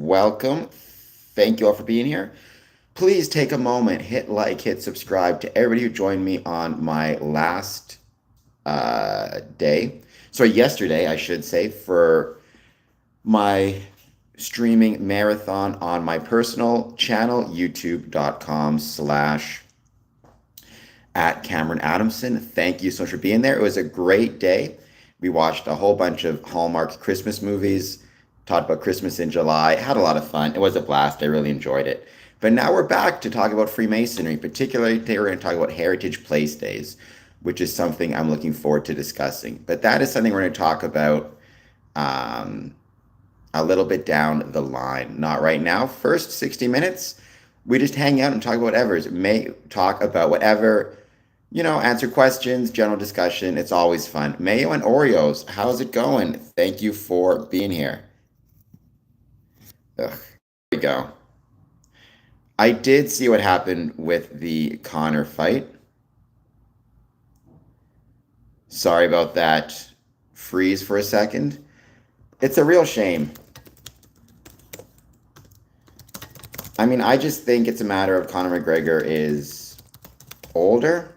welcome. Thank you all for being here. Please take a moment, hit like, hit subscribe to everybody who joined me on my last day. Sorry, yesterday, I should say, for my streaming marathon on my personal channel, youtube.com/@ Cameron Adamson. Thank you so much for being there. It was a great day. We watched a whole bunch of Hallmark Christmas movies, talked about Christmas in July, had a lot of fun. It was a blast. I really enjoyed it. But now we're back to talk about Freemasonry. Particularly today, we're going to talk about Heritage Place Days, which is something I'm looking forward to discussing. But that is something we're going to talk about a little bit down the line. Not right now. First 60 minutes, we just hang out and talk about whatever. May talk about whatever, answer questions, general discussion. It's always fun. Mayo and Oreos, how's it going? Thank you for being here. Ugh, here we go. I did see what happened with the Connor fight. Sorry about that freeze for a second. It's a real shame. I mean, I just think it's a matter of Conor McGregor is older.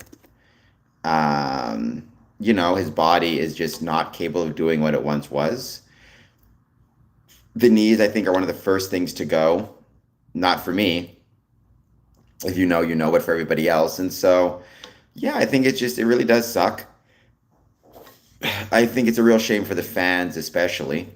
His body is just not capable of doing what it once was. The knees, I think, are one of the first things to go. Not for me. If you know, but for everybody else. And so, yeah, I think it really does suck. I think it's a real shame for the fans, especially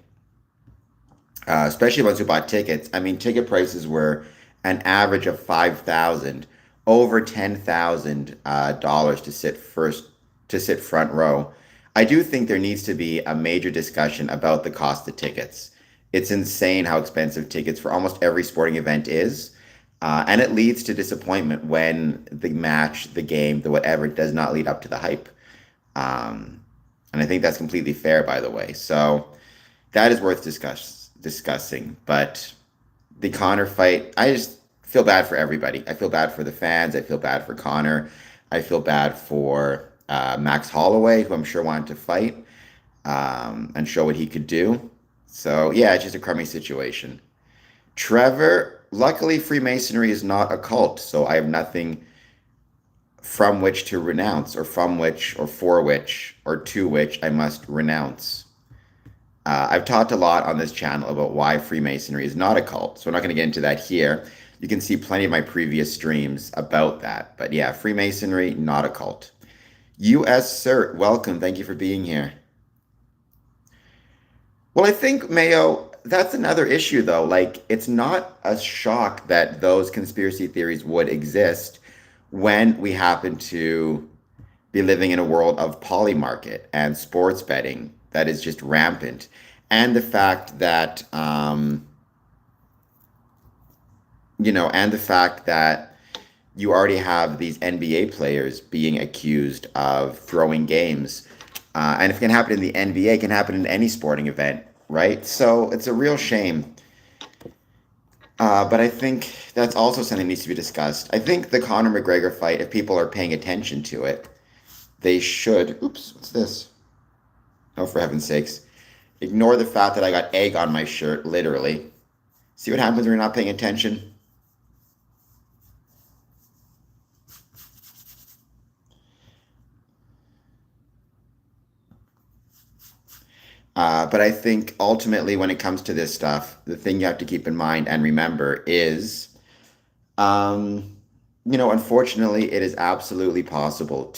ones who bought tickets. I mean, ticket prices were an average of $5,000, over $10,000 to sit front row. I do think there needs to be a major discussion about the cost of tickets. It's insane how expensive tickets for almost every sporting event is. And it leads to disappointment when the match, the game, the whatever does not lead up to the hype. And I think that's completely fair, by the way. So that is worth discussing. But the Connor fight, I just feel bad for everybody. I feel bad for the fans. I feel bad for Connor. I feel bad for Max Holloway, who I'm sure wanted to fight and show what he could do. So, yeah, it's just a crummy situation. Trevor, luckily, Freemasonry is not a cult, so I have nothing from which to renounce, or from which, or for which, or to which I must renounce. I've talked a lot on this channel about why Freemasonry is not a cult, so I'm not going to get into that here. You can see plenty of my previous streams about that. But yeah, Freemasonry, not a cult. U.S. Cert, welcome. Thank you for being here. Well, I think, Mayo, that's another issue, though. Like, it's not a shock that those conspiracy theories would exist when we happen to be living in a world of polymarket and sports betting that is just rampant. And the fact that, you already have these NBA players being accused of throwing games. And if it can happen in the NBA, it can happen in any sporting event, right? So it's a real shame. But I think that's also something that needs to be discussed. I think the Conor McGregor fight, if people are paying attention to it, they should... Oops, what's this? Oh, for heaven's sakes. Ignore the fact that I got egg on my shirt, literally. See what happens when you're not paying attention? But I think ultimately when it comes to this stuff, the thing you have to keep in mind and remember is, unfortunately, it is absolutely possible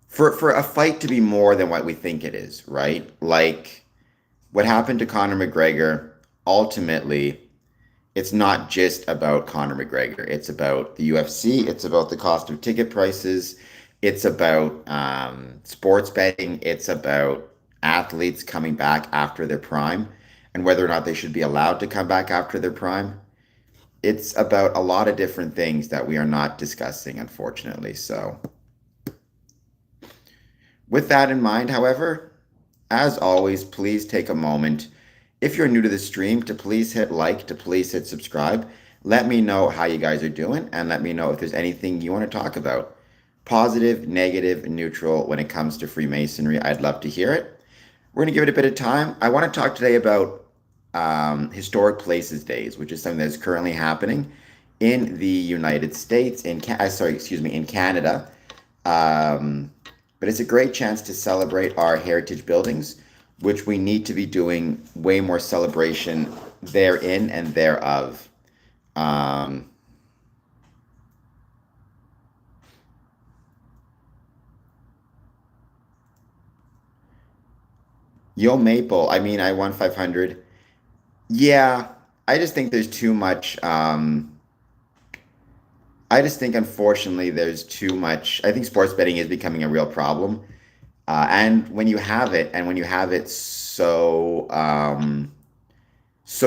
for a fight to be more than what we think it is, right? Like what happened to Conor McGregor, ultimately, it's not just about Conor McGregor. It's about the UFC. It's about the cost of ticket prices. It's about sports betting. It's about athletes coming back after their prime and whether or not they should be allowed to come back after their prime. It's about a lot of different things that we are not discussing, unfortunately. So with that in mind, however, as always, please take a moment. If you're new to the stream, to please hit like, to please hit subscribe. Let me know how you guys are doing and let me know if there's anything you want to talk about. Positive, negative, neutral when it comes to Freemasonry. I'd love to hear it. We're going to give it a bit of time. I want to talk today about Historic Places Days, which is something that's currently happening in the United States, in Canada. Um, but it's a great chance to celebrate our heritage buildings, which we need to be doing way more celebration therein and thereof. Um, Yo Maple, I mean, I won 500. Yeah, I just think there's too much. I just think, unfortunately, there's too much. I think sports betting is becoming a real problem. And when you have it so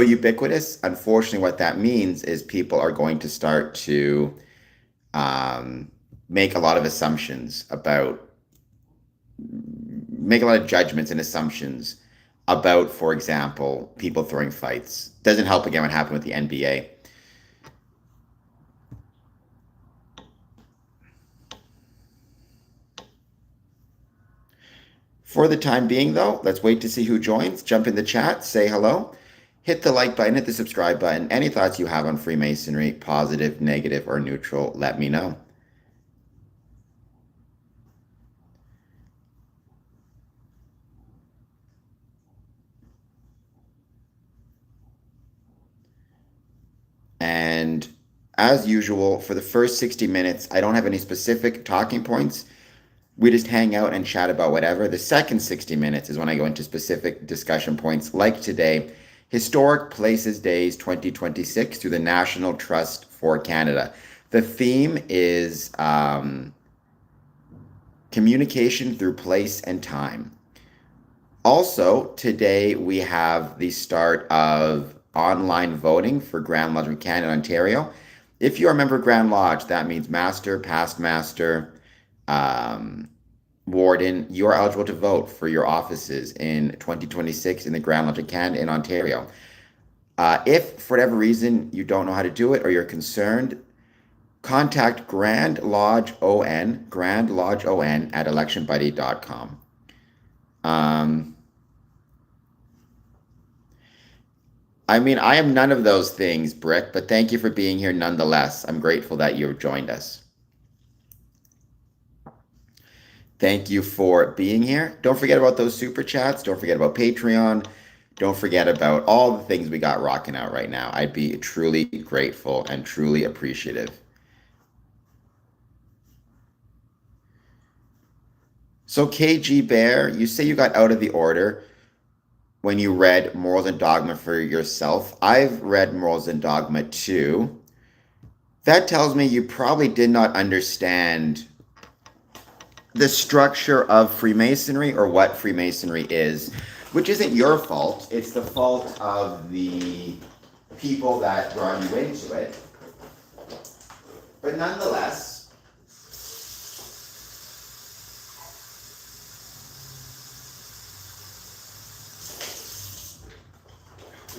ubiquitous, unfortunately, what that means is people are going to start to um, make a lot of assumptions about, make a lot of judgments and assumptions about, for example, people throwing fights. Doesn't help again what happened with the NBA. For the time being, though, let's wait to see who joins. Jump in the chat, say hello, hit the like button, hit the subscribe button. Any thoughts you have on Freemasonry, positive, negative, or neutral, let me know. And as usual, for the first 60 minutes, I don't have any specific talking points. We just hang out and chat about whatever. The second 60 minutes is when I go into specific discussion points, like today, Historic Places Days 2026 through the National Trust for Canada. The theme is communication through place and time. Also, today we have the start of online voting for Grand Lodge of Canada, Ontario. If you're a member of Grand Lodge, that means master, past master, um, warden, you are eligible to vote for your offices in 2026 in the Grand Lodge of Canada in Ontario. If for whatever reason you don't know how to do it or you're concerned, contact Grand Lodge ON at electionbuddy.com. I mean, I am none of those things, Brick, but thank you for being here nonetheless. I'm grateful that you joined us. Thank you for being here. Don't forget about those super chats. Don't forget about Patreon. Don't forget about all the things we got rocking out right now. I'd be truly grateful and truly appreciative. So, KG Bear, you say you got out of the order when you read Morals and Dogma for yourself. I've read Morals and Dogma too. That tells me you probably did not understand the structure of Freemasonry or what Freemasonry is, which isn't your fault. It's the fault of the people that brought you into it. But nonetheless,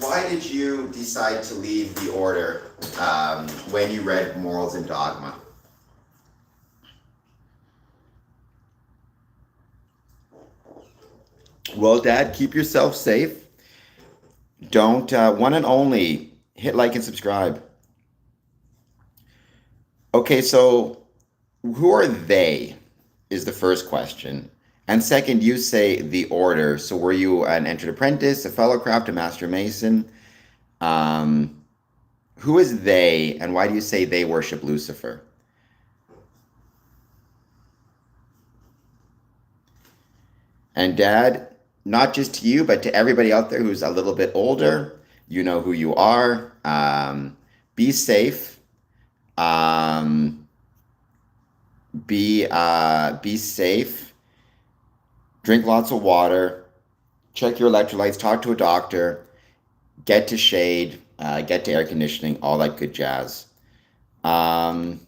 why did you decide to leave the order when you read Morals and Dogma? Well, Dad, keep yourself safe. Don't, one and only, hit like and subscribe. Okay, so who are they is the first question. And second, you say the order. So were you an entered apprentice, a fellow craft, a master mason? Um, who is they, and why do you say they worship Lucifer? And Dad, not just to you, but to everybody out there who's a little bit older, you know who you are. Be safe. Um, be safe. Drink lots of water. Check your electrolytes. Talk to a doctor. Get to shade. Get to air conditioning. All that good jazz. Um,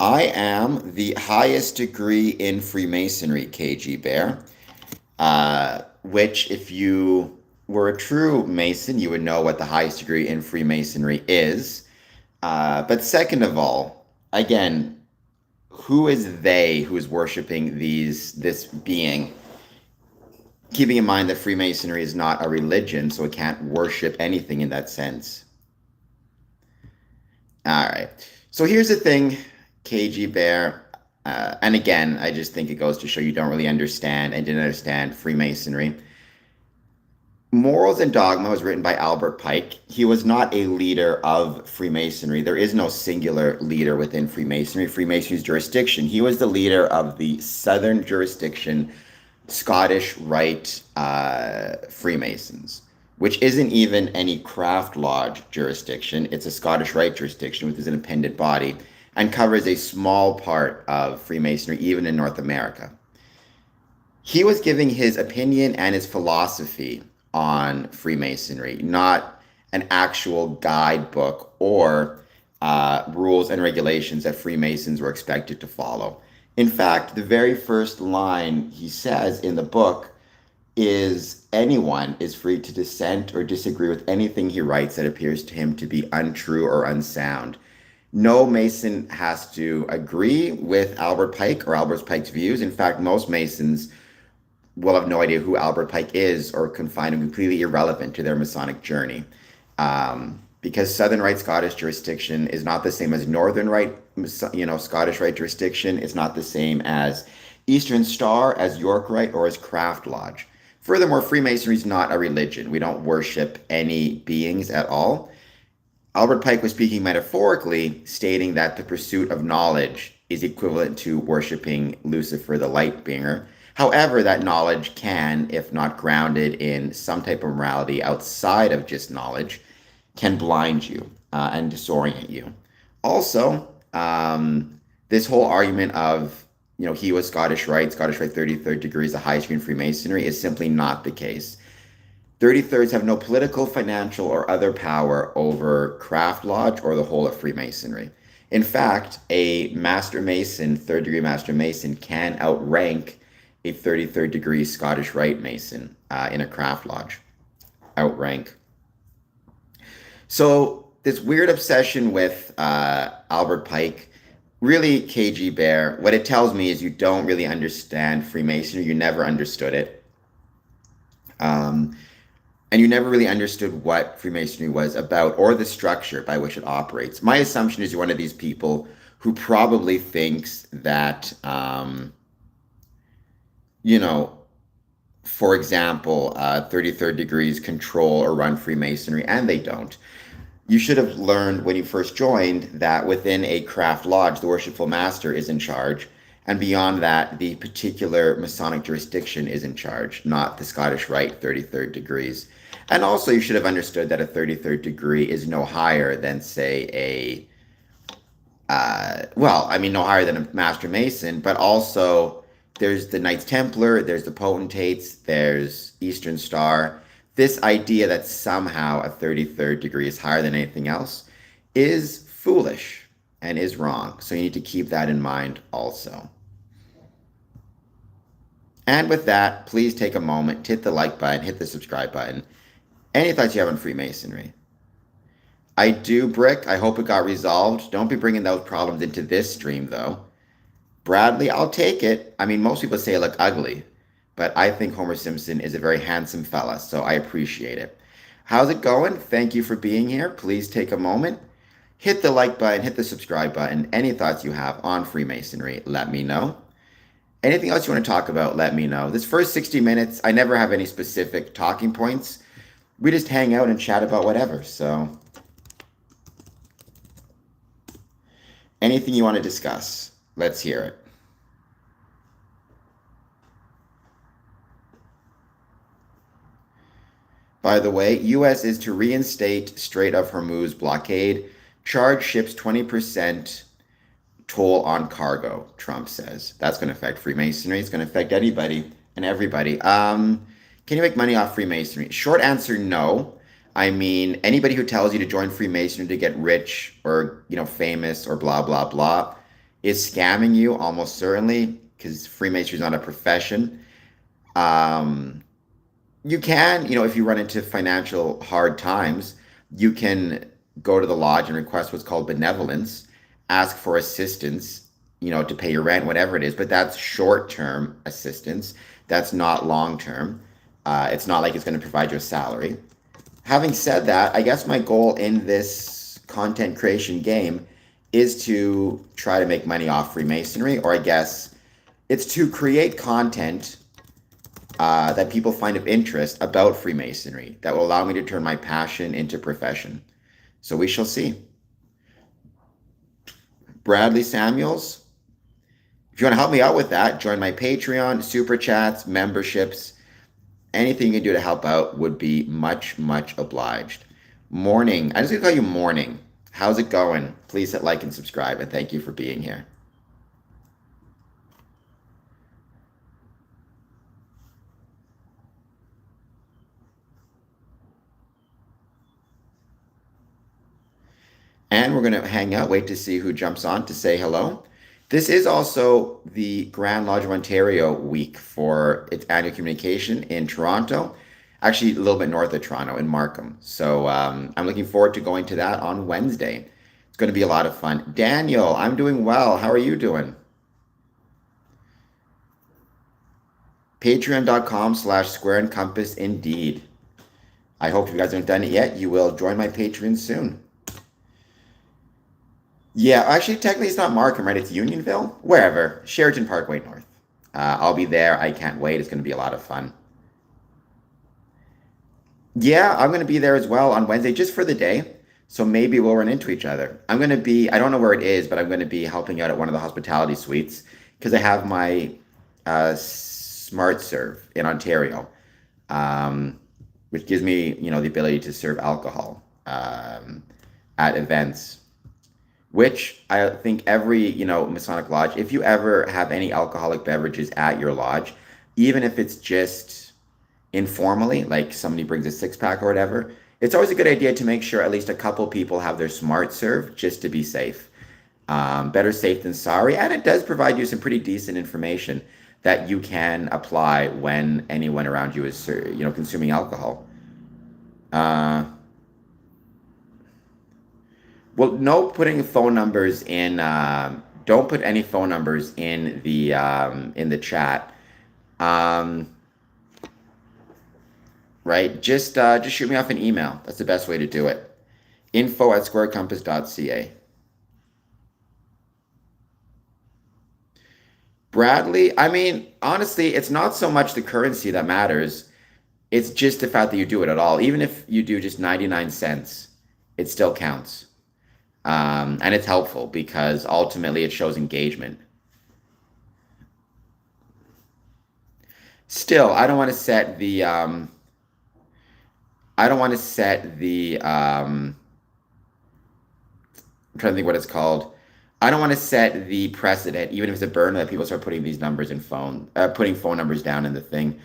I am the highest degree in Freemasonry, KG Bear. Which, if you were a true Mason, you would know what the highest degree in Freemasonry is. But second of all, again, who is they who is worshiping this being? Keeping in mind that Freemasonry is not a religion, so it can't worship anything in that sense. All right. So here's the thing, KG Bear. And again, I just think it goes to show you don't really understand and didn't understand Freemasonry. Morals and Dogma was written by Albert Pike. He was not a leader of Freemasonry. There is no singular leader within Freemasonry, Freemasonry's jurisdiction. He was the leader of the Southern jurisdiction, Scottish Rite Freemasons, which isn't even any craft lodge jurisdiction. It's a Scottish Rite jurisdiction, which is an independent body, and covers a small part of Freemasonry, even in North America. He was giving his opinion and his philosophy on Freemasonry, not an actual guidebook or rules and regulations that Freemasons were expected to follow. In fact, the very first line he says in the book is anyone is free to dissent or disagree with anything he writes that appears to him to be untrue or unsound. No Mason has to agree with Albert Pike or Albert Pike's views. In fact, most Masons will have no idea who Albert Pike is or can find him completely irrelevant to their Masonic journey. Because Southern Rite Scottish jurisdiction is not the same as Northern Rite, Scottish Rite jurisdiction. It's not the same as Eastern Star, as York Rite, or as Craft Lodge. Furthermore, Freemasonry is not a religion. We don't worship any beings at all. Albert Pike was speaking metaphorically, stating that the pursuit of knowledge is equivalent to worshiping Lucifer, the light bringer. However, that knowledge can, if not grounded in some type of morality outside of just knowledge, can blind you and disorient you. Also, this whole argument of, he was Scottish Rite 33rd degree is the highest degree in Freemasonry is simply not the case. 33rds have no political, financial, or other power over Craft Lodge or the whole of Freemasonry. In fact, a Master Mason, third degree Master Mason, can outrank a 33rd degree Scottish Rite Mason in a Craft Lodge. Outrank. So this weird obsession with Albert Pike, really, KG Bear, what it tells me is you don't really understand Freemasonry. You never understood it. And you never really understood what Freemasonry was about or the structure by which it operates. My assumption is you're one of these people who probably thinks that, for example, 33rd degrees control or run Freemasonry, and they don't. You should have learned when you first joined that within a craft lodge, the worshipful master is in charge. And beyond that, the particular Masonic jurisdiction is in charge, not the Scottish Rite 33rd degrees. And also, you should have understood that a 33rd degree is no higher than, say, no higher than a Master Mason, but also there's the Knights Templar, there's the Potentates, there's Eastern Star. This idea that somehow a 33rd degree is higher than anything else is foolish and is wrong. So you need to keep that in mind also. And with that, please take a moment, hit the like button, hit the subscribe button. Any thoughts you have on Freemasonry? I do, Brick. I hope it got resolved. Don't be bringing those problems into this stream, though. Bradley, I'll take it. I mean, most people say I look ugly, but I think Homer Simpson is a very handsome fella, so I appreciate it. How's it going? Thank you for being here. Please take a moment. Hit the like button, hit the subscribe button. Any thoughts you have on Freemasonry, let me know. Anything else you want to talk about, let me know. This first 60 minutes, I never have any specific talking points. We just hang out and chat about whatever, so. Anything you want to discuss, let's hear it. By the way, U.S. is to reinstate Strait of Hormuz blockade, charge ships 20% toll on cargo, Trump says. That's going to affect Freemasonry. It's going to affect anybody and everybody. Can you make money off Freemasonry? Short answer, no. I mean, anybody who tells you to join Freemasonry to get rich or, famous or blah, blah, blah is scamming you almost certainly, because Freemasonry is not a profession. You can, if you run into financial hard times, you can go to the lodge and request what's called benevolence, ask for assistance to pay your rent, whatever it is. But that's short-term assistance. That's not long-term. It's not like it's going to provide you a salary. Having said that, I guess my goal in this content creation game is to try to make money off Freemasonry, or I guess it's to create content that people find of interest about Freemasonry that will allow me to turn my passion into profession. So we shall see. Bradley Samuels, if you want to help me out with that, join my Patreon, super chats, memberships. Anything you can do to help out would be much, much obliged. Morning. I'm just going to call you Morning. How's it going? Please hit like and subscribe, and thank you for being here. And we're going to hang out, wait to see who jumps on to say hello. This is also the Grand Lodge of Ontario week for its annual communication in Toronto, actually a little bit north of Toronto in Markham. So I'm looking forward to going to that on Wednesday. It's going to be a lot of fun. Daniel, I'm doing well. How are you doing? Patreon.com/square and compass indeed. I hope if you guys haven't done it yet, you will join my Patreon soon. Yeah, actually, technically it's not Markham, right? It's Unionville? Wherever. Sheraton Parkway North. I'll be there. I can't wait. It's going to be a lot of fun. Yeah, I'm going to be there as well on Wednesday just for the day. So maybe we'll run into each other. I'm going to be, I don't know where it is, but I'm going to be helping out at one of the hospitality suites because I have my Smart Serve in Ontario, um, which gives me, the ability to serve alcohol at events, which I think every, Masonic lodge, if you ever have any alcoholic beverages at your lodge, even if it's just informally, like somebody brings a six pack or whatever, it's always a good idea to make sure at least a couple people have their Smart Serve just to be safe. Better safe than sorry. And it does provide you some pretty decent information that you can apply when anyone around you is, consuming alcohol. Uh, Well, no putting phone numbers in. Don't put any phone numbers in the chat. Um, right? Just shoot me off an email. That's the best way to do it. info@squarecompass.ca. Bradley, I mean, honestly, it's not so much the currency that matters. It's just the fact that you do it at all. Even if you do just 99 cents, it still counts. And it's helpful because ultimately it shows engagement. Still, I don't want to set the I'm trying to think what it's called. I don't want to set the precedent, even if it's a burden that people start putting these numbers in putting phone numbers down in the thing.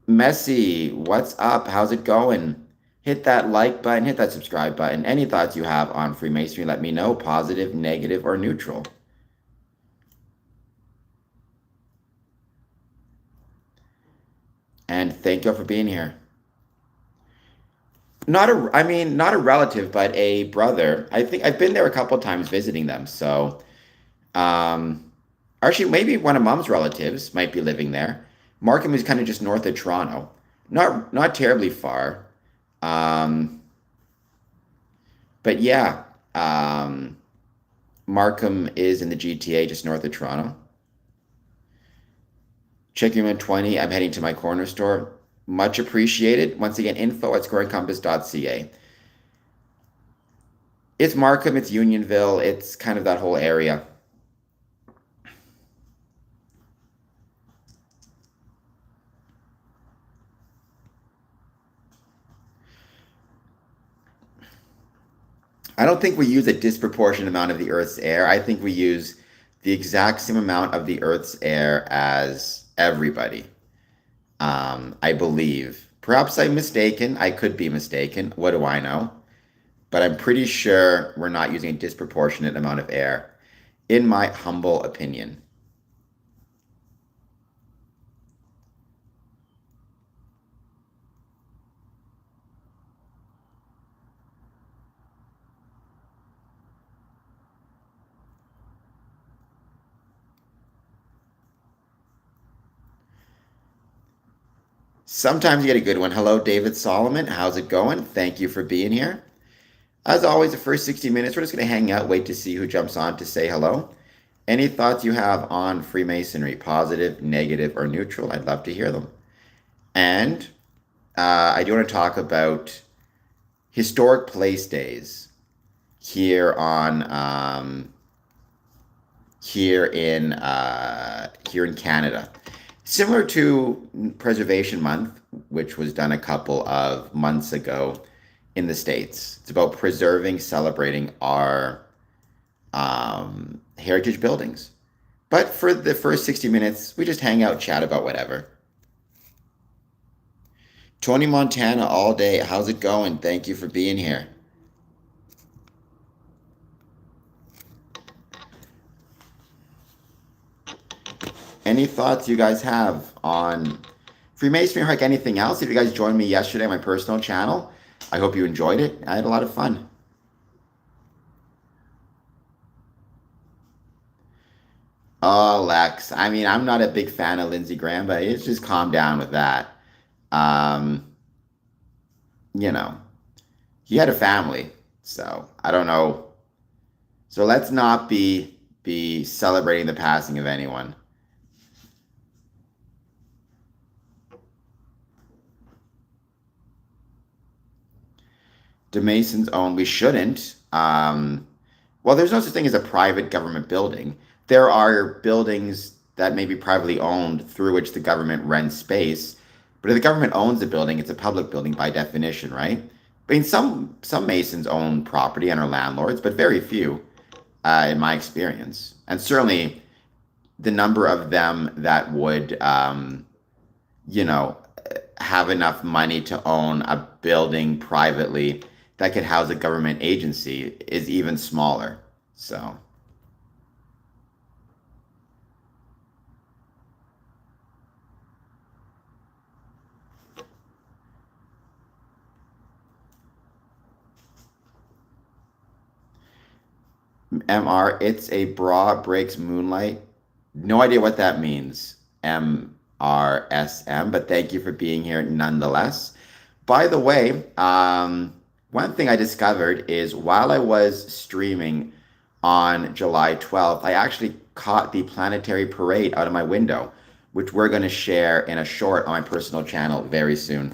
Messi, what's up? How's it going? Hit that like button, hit that subscribe button. Any thoughts you have on Freemasonry, let me know, positive, negative, or neutral. And thank you for being here. Not a relative, but a brother. I think I've been there a couple times visiting them. So, um, actually, maybe one of Mom's relatives might be living there. Markham is kind of just north of Toronto, not terribly far. Um, but yeah, um, Markham is in the GTA, just north of Toronto. Checking in 20. I'm heading to my corner store. Much appreciated. Once again, info@scoreandcompass.ca. It's Markham, it's Unionville, it's kind of that whole area. I don't think we use a disproportionate amount of the Earth's air. I think we use the exact same amount of the Earth's air as everybody. I believe. Perhaps I'm mistaken. I could be mistaken. What do I know? But I'm pretty sure we're not using a disproportionate amount of air, in my humble opinion. Sometimes you get a good one. Hello, David Solomon. How's it going? Thank you for being here. As always, the first 60 minutes, we're just going to hang out, wait to see who jumps on to say hello. Any thoughts you have on Freemasonry, positive, negative, or neutral? I'd love to hear them. And I do want to talk about historic place days here on here in Canada. Similar to Preservation Month, which was done a couple of months ago in the States. It's about preserving, celebrating our heritage buildings. But for the first 60 minutes, we just hang out, chat about whatever. Tony Montana all day. How's it going? Thank you for being here. Any thoughts you guys have on Freemasonry or like anything else? If you guys joined me yesterday on my personal channel, I hope you enjoyed it. I had a lot of fun. Oh, Lex. I mean, I'm not a big fan of Lindsey Graham, but it's just calm down with that. Um, you know, he had a family, so I don't know. So let's not be celebrating the passing of anyone. The Masons own. We shouldn't. Well, there's no such thing as a private government building. There are buildings that may be privately owned through which the government rents space. But if the government owns a building, it's a public building by definition, right? I mean, some Masons own property and are landlords, but very few, in my experience. And certainly, the number of them that would, you know, have enough money to own a building privately that could house a government agency is even smaller. So, MR, it's a bra breaks moonlight. No idea what that means. MRSM, but thank you for being here nonetheless. By the way, one thing I discovered is while I was streaming on July 12th, I actually caught the planetary parade out of my window, which we're going to share in a short on my personal channel very soon.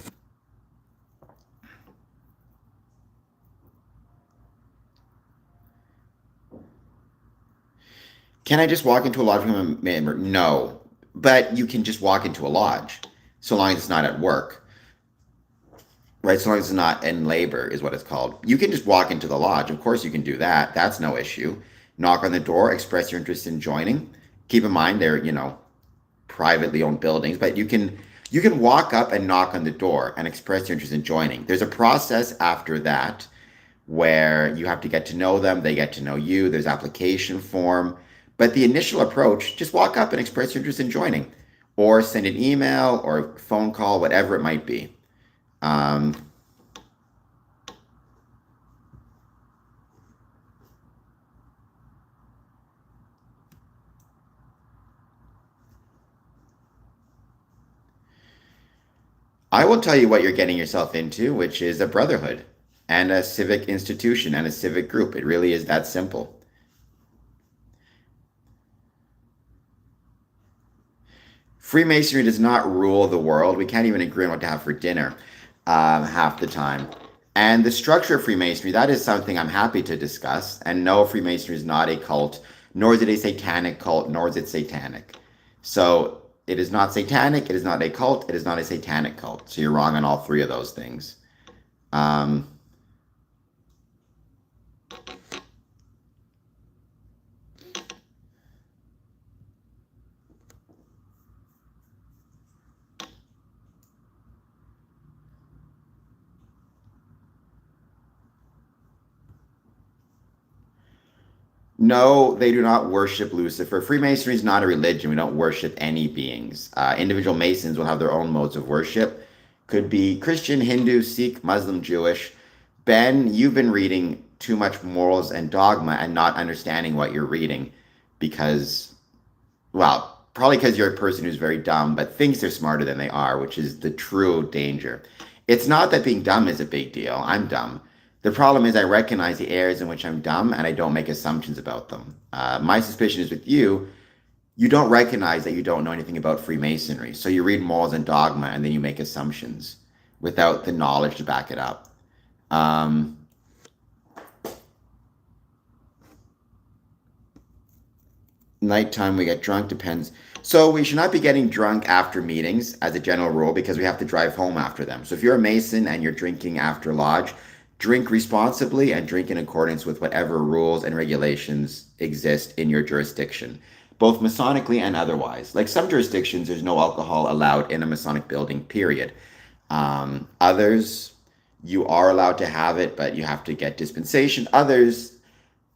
Can I just walk into a lodge from a member? No, but you can just walk into a lodge so long as it's not at work, right? So long as it's not in labor, is what it's called. You can just walk into the lodge. Of course, you can do that. That's no issue. Knock on the door, express your interest in joining. Keep in mind they're, privately owned buildings, but you can walk up and knock on the door and express your interest in joining. There's a process after that where you have to get to know them, they get to know you, there's application form. But the initial approach, just walk up and express your interest in joining, or send an email or phone call, whatever it might be. Um, I will tell you what you're getting yourself into, which is a brotherhood and a civic institution and a civic group. It really is that simple. Freemasonry does not rule the world. We can't even agree on what to have for dinner half the time. And the structure of Freemasonry, that is something I'm happy to discuss. And no, Freemasonry is not a cult, nor is it a satanic cult, nor is it satanic. So it is not satanic, it is not a cult, it is not a satanic cult. So you're wrong on all three of those things. Um, No, they do not worship Lucifer. Freemasonry is not a religion. We don't worship any beings. Individual Masons will have their own modes of worship. Could be Christian, Hindu, Sikh, Muslim, Jewish. Ben, you've been reading too much morals and dogma and not understanding what you're reading because, well, probably because you're a person who's very dumb, but thinks they're smarter than they are, which is the true danger. It's not that being dumb is a big deal. I'm dumb. The problem is I recognize the areas in which I'm dumb and I don't make assumptions about them. My suspicion is with you, you don't recognize that you don't know anything about Freemasonry. So you read morals and dogma and then you make assumptions without the knowledge to back it up. Um, Nighttime, we get drunk, depends. So we should not be getting drunk after meetings as a general rule because we have to drive home after them. So if you're a Mason and you're drinking after lodge, drink responsibly and drink in accordance with whatever rules and regulations exist in your jurisdiction, both Masonically and otherwise. Like some jurisdictions, there's no alcohol allowed in a Masonic building, period. Others, you are allowed to have it, but you have to get dispensation. Others,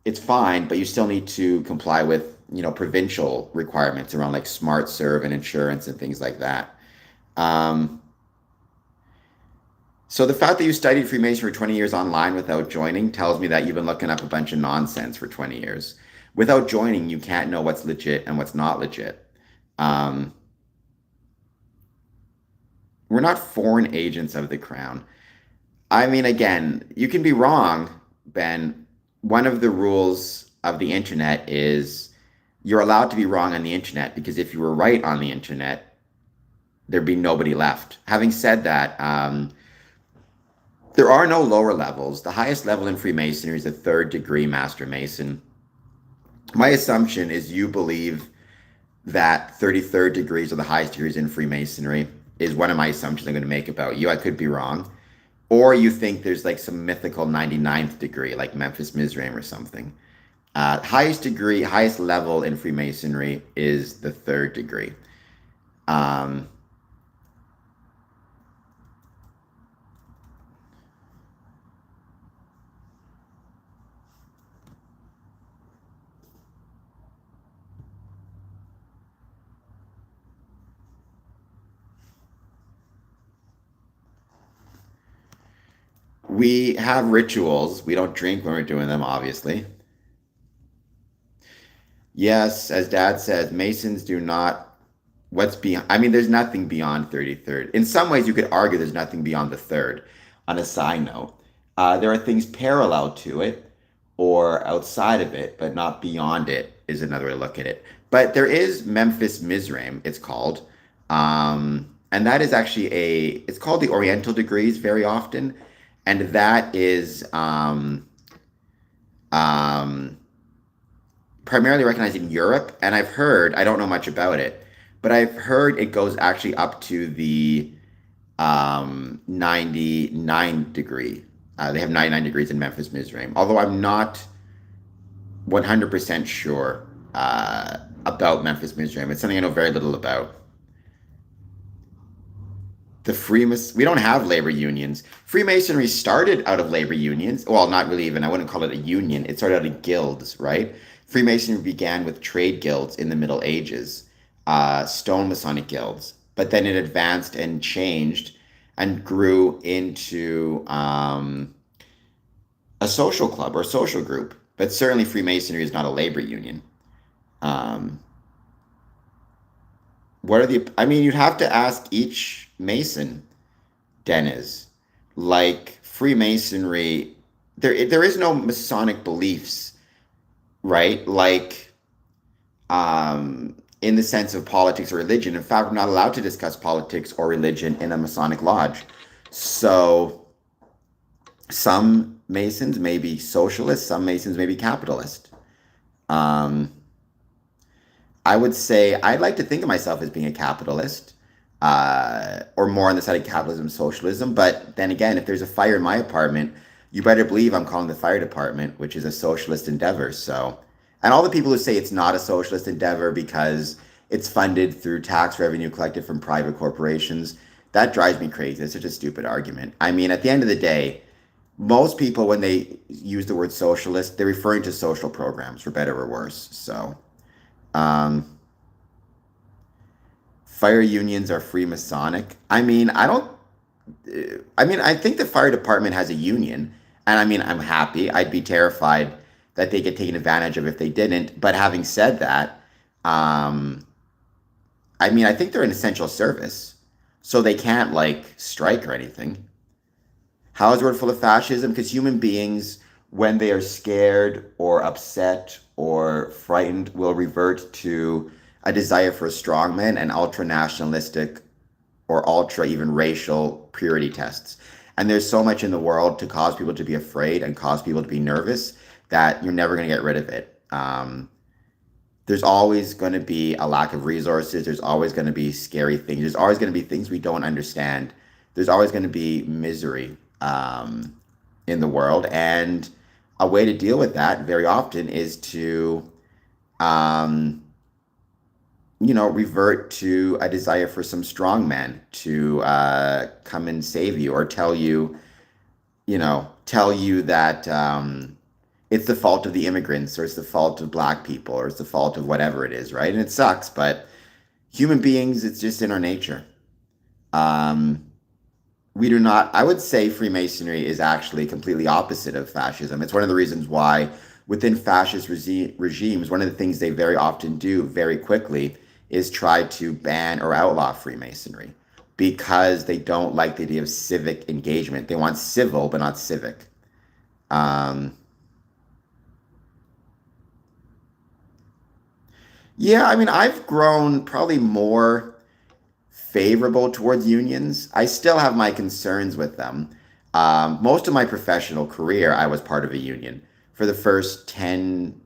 it's fine, but you still need to comply with, provincial requirements around like smart serve and insurance and things like that. Um, so the fact that you studied Freemasonry for 20 years online without joining tells me that you've been looking up a bunch of nonsense for 20 years. Without joining, you can't know what's legit and what's not legit. Um, we're not foreign agents of the crown. I mean, again, you can be wrong, Ben. One of the rules of the internet is you're allowed to be wrong on the internet because if you were right on the internet, there'd be nobody left. Having said that, there are no lower levels. The highest level in Freemasonry is a third degree Master Mason. My assumption is you believe that 33rd degrees are the highest degrees in Freemasonry is one of my assumptions I'm going to make about you. I could be wrong. Or you think there's like some mythical 99th degree, like Memphis Mizraim or something. Highest degree, highest level in Freemasonry is the third degree. Um, we have rituals. We don't drink when we're doing them, obviously. Yes, as Dad says, Masons do not. What's beyond? I mean, there's nothing beyond 33rd. In some ways, you could argue there's nothing beyond the third. On a side note, there are things parallel to it or outside of it, but not beyond it, is another way to look at it. But there is Memphis Mizraim, it's called. And that is actually it's called the Oriental degrees very often. And that is um, primarily recognized in Europe. And I've heard, I don't know much about it, but I've heard it goes actually up to the 99 degree. They have 99 degrees in Memphis Mizraim, although I'm not 100% sure about Memphis Mizraim. It's something I know very little about. We don't have labor unions. Freemasonry started out of labor unions. Well, not really even. I wouldn't call it a union. It started out of guilds, right? Freemasonry began with trade guilds in the Middle Ages, stone Masonic guilds. But then it advanced and changed and grew into a social club or a social group. But certainly Freemasonry is not a labor union. Um, I mean, you'd have to ask each Mason, Dennis, like Freemasonry, there is no Masonic beliefs, right? Like, in the sense of politics or religion. In fact, we're not allowed to discuss politics or religion in a Masonic lodge. So some Masons may be socialist, some Masons may be capitalist. Um, I would say I'd like to think of myself as being a capitalist, or more on the side of capitalism, socialism. But then again, if there's a fire in my apartment, you better believe I'm calling the fire department, which is a socialist endeavor. So, and all the people who say it's not a socialist endeavor because it's funded through tax revenue collected from private corporations, that drives me crazy. It's such a stupid argument. I mean, at the end of the day, most people, when they use the word socialist, they're referring to social programs, for better or worse. So, um, fire unions are free Masonic. I mean, I don't. I mean, I think the fire department has a union, and I mean, I'm happy. I'd be terrified that they get taken advantage of if they didn't. But having said that, um, I mean, I think they're an essential service, so they can't like strike or anything. How is the word full of fascism? Because human beings, when they are scared or upset or frightened, will revert to a desire for strongmen and ultra nationalistic or ultra even racial purity tests. And there's so much in the world to cause people to be afraid and cause people to be nervous that you're never going to get rid of it. There's always going to be a lack of resources. There's always going to be scary things. There's always going to be things we don't understand. There's always going to be misery in the world. And a way to deal with that very often is to, um, revert to a desire for some strong man to come and save you or tell you that it's the fault of the immigrants or it's the fault of black people or it's the fault of whatever it is, right? And it sucks, but human beings, it's just in our nature. Um, we do not, I would say Freemasonry is actually completely opposite of fascism. It's one of the reasons why within fascist regimes, one of the things they very often do very quickly is try to ban or outlaw Freemasonry because they don't like the idea of civic engagement. They want civil, but not civic. Um, yeah, I mean, I've grown probably more favorable towards unions. I still have my concerns with them. Most of my professional career, I was part of a union. For the first 10,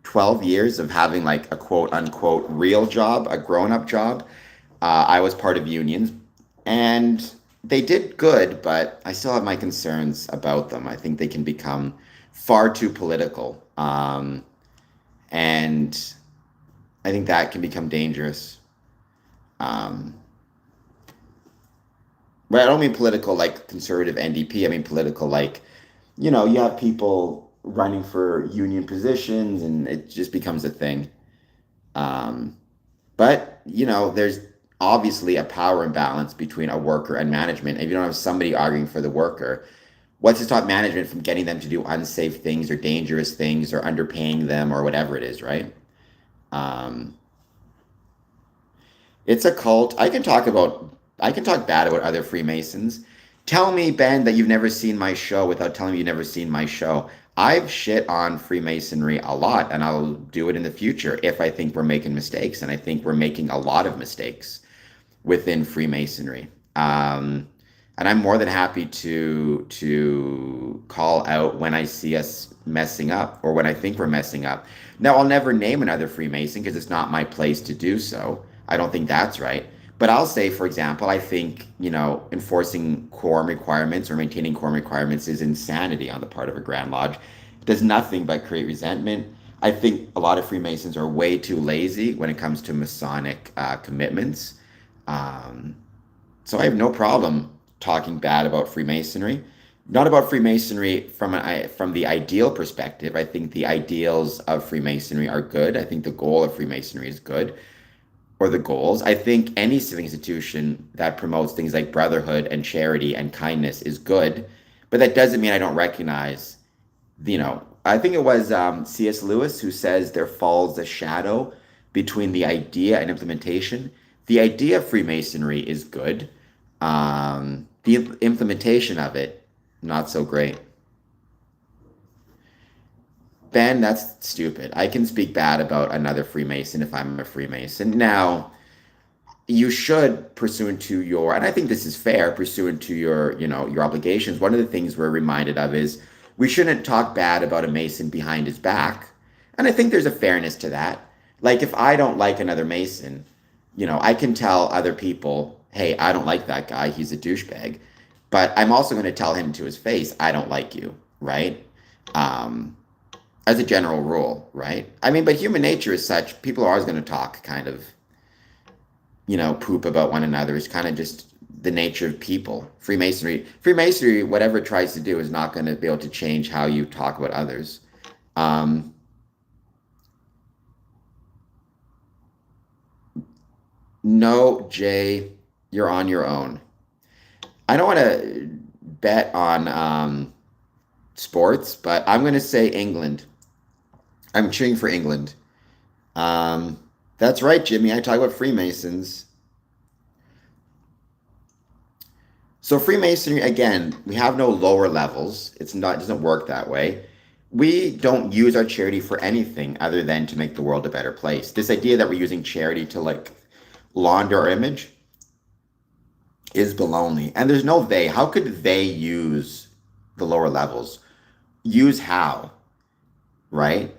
12 years of having like a quote unquote real job, a grown up job, I was part of unions. And they did good, but I still have my concerns about them. I think they can become far too political. And I think that can become dangerous. Um, but I don't mean political like conservative NDP. I mean political like, you have people running for union positions and it just becomes a thing. Um, but, there's obviously a power imbalance between a worker and management. If you don't have somebody arguing for the worker, what's to stop management from getting them to do unsafe things or dangerous things or underpaying them or whatever it is, right? Um, It's a cult. I can talk bad about other Freemasons. Tell me, Ben, that you've never seen my show without telling me you've never seen my show. I've shit on Freemasonry a lot, and I'll do it in the future if I think we're making mistakes, and I think we're making a lot of mistakes within Freemasonry. And I'm more than happy to call out when I see us messing up or when I think we're messing up. Now, I'll never name another Freemason because it's not my place to do so. I don't think that's right. But I'll say, for example, I think, enforcing quorum requirements or maintaining quorum requirements is insanity on the part of a Grand Lodge. It does nothing but create resentment. I think a lot of Freemasons are way too lazy when it comes to Masonic commitments. Um, so I have no problem talking bad about Freemasonry. Not about Freemasonry from the ideal perspective. I think the ideals of Freemasonry are good. I think the goal of Freemasonry is good, or the goals. I think any civic institution that promotes things like brotherhood and charity and kindness is good, but that doesn't mean I don't recognize, I think it was C.S. Lewis who says there falls a shadow between the idea and implementation. The idea of Freemasonry is good. The implementation of it, not so great. Ben, that's stupid. I can speak bad about another Freemason if I'm a Freemason. Now, you should, pursuant to your, and I think this is fair, pursuant to your obligations. One of the things we're reminded of is we shouldn't talk bad about a Mason behind his back. And I think there's a fairness to that. Like if I don't like another Mason, I can tell other people, hey, I don't like that guy. He's a douchebag. But I'm also going to tell him to his face, I don't like you, right? Um, as a general rule, right? I mean, but human nature is such, people are always going to talk kind of, poop about one another. It's kind of just the nature of people. Freemasonry, whatever it tries to do is not going to be able to change how you talk about others. Um, no, Jay, you're on your own. I don't want to bet on sports, but I'm going to say England. I'm cheering for England. Um, That's right, Jimmy. I talk about Freemasons. So Freemasonry, again, we have no lower levels. It's not, it doesn't work that way. We don't use our charity for anything other than to make the world a better place. This idea that we're using charity to like launder our image is baloney. And there's no they. How could they use the lower levels? Use how, right?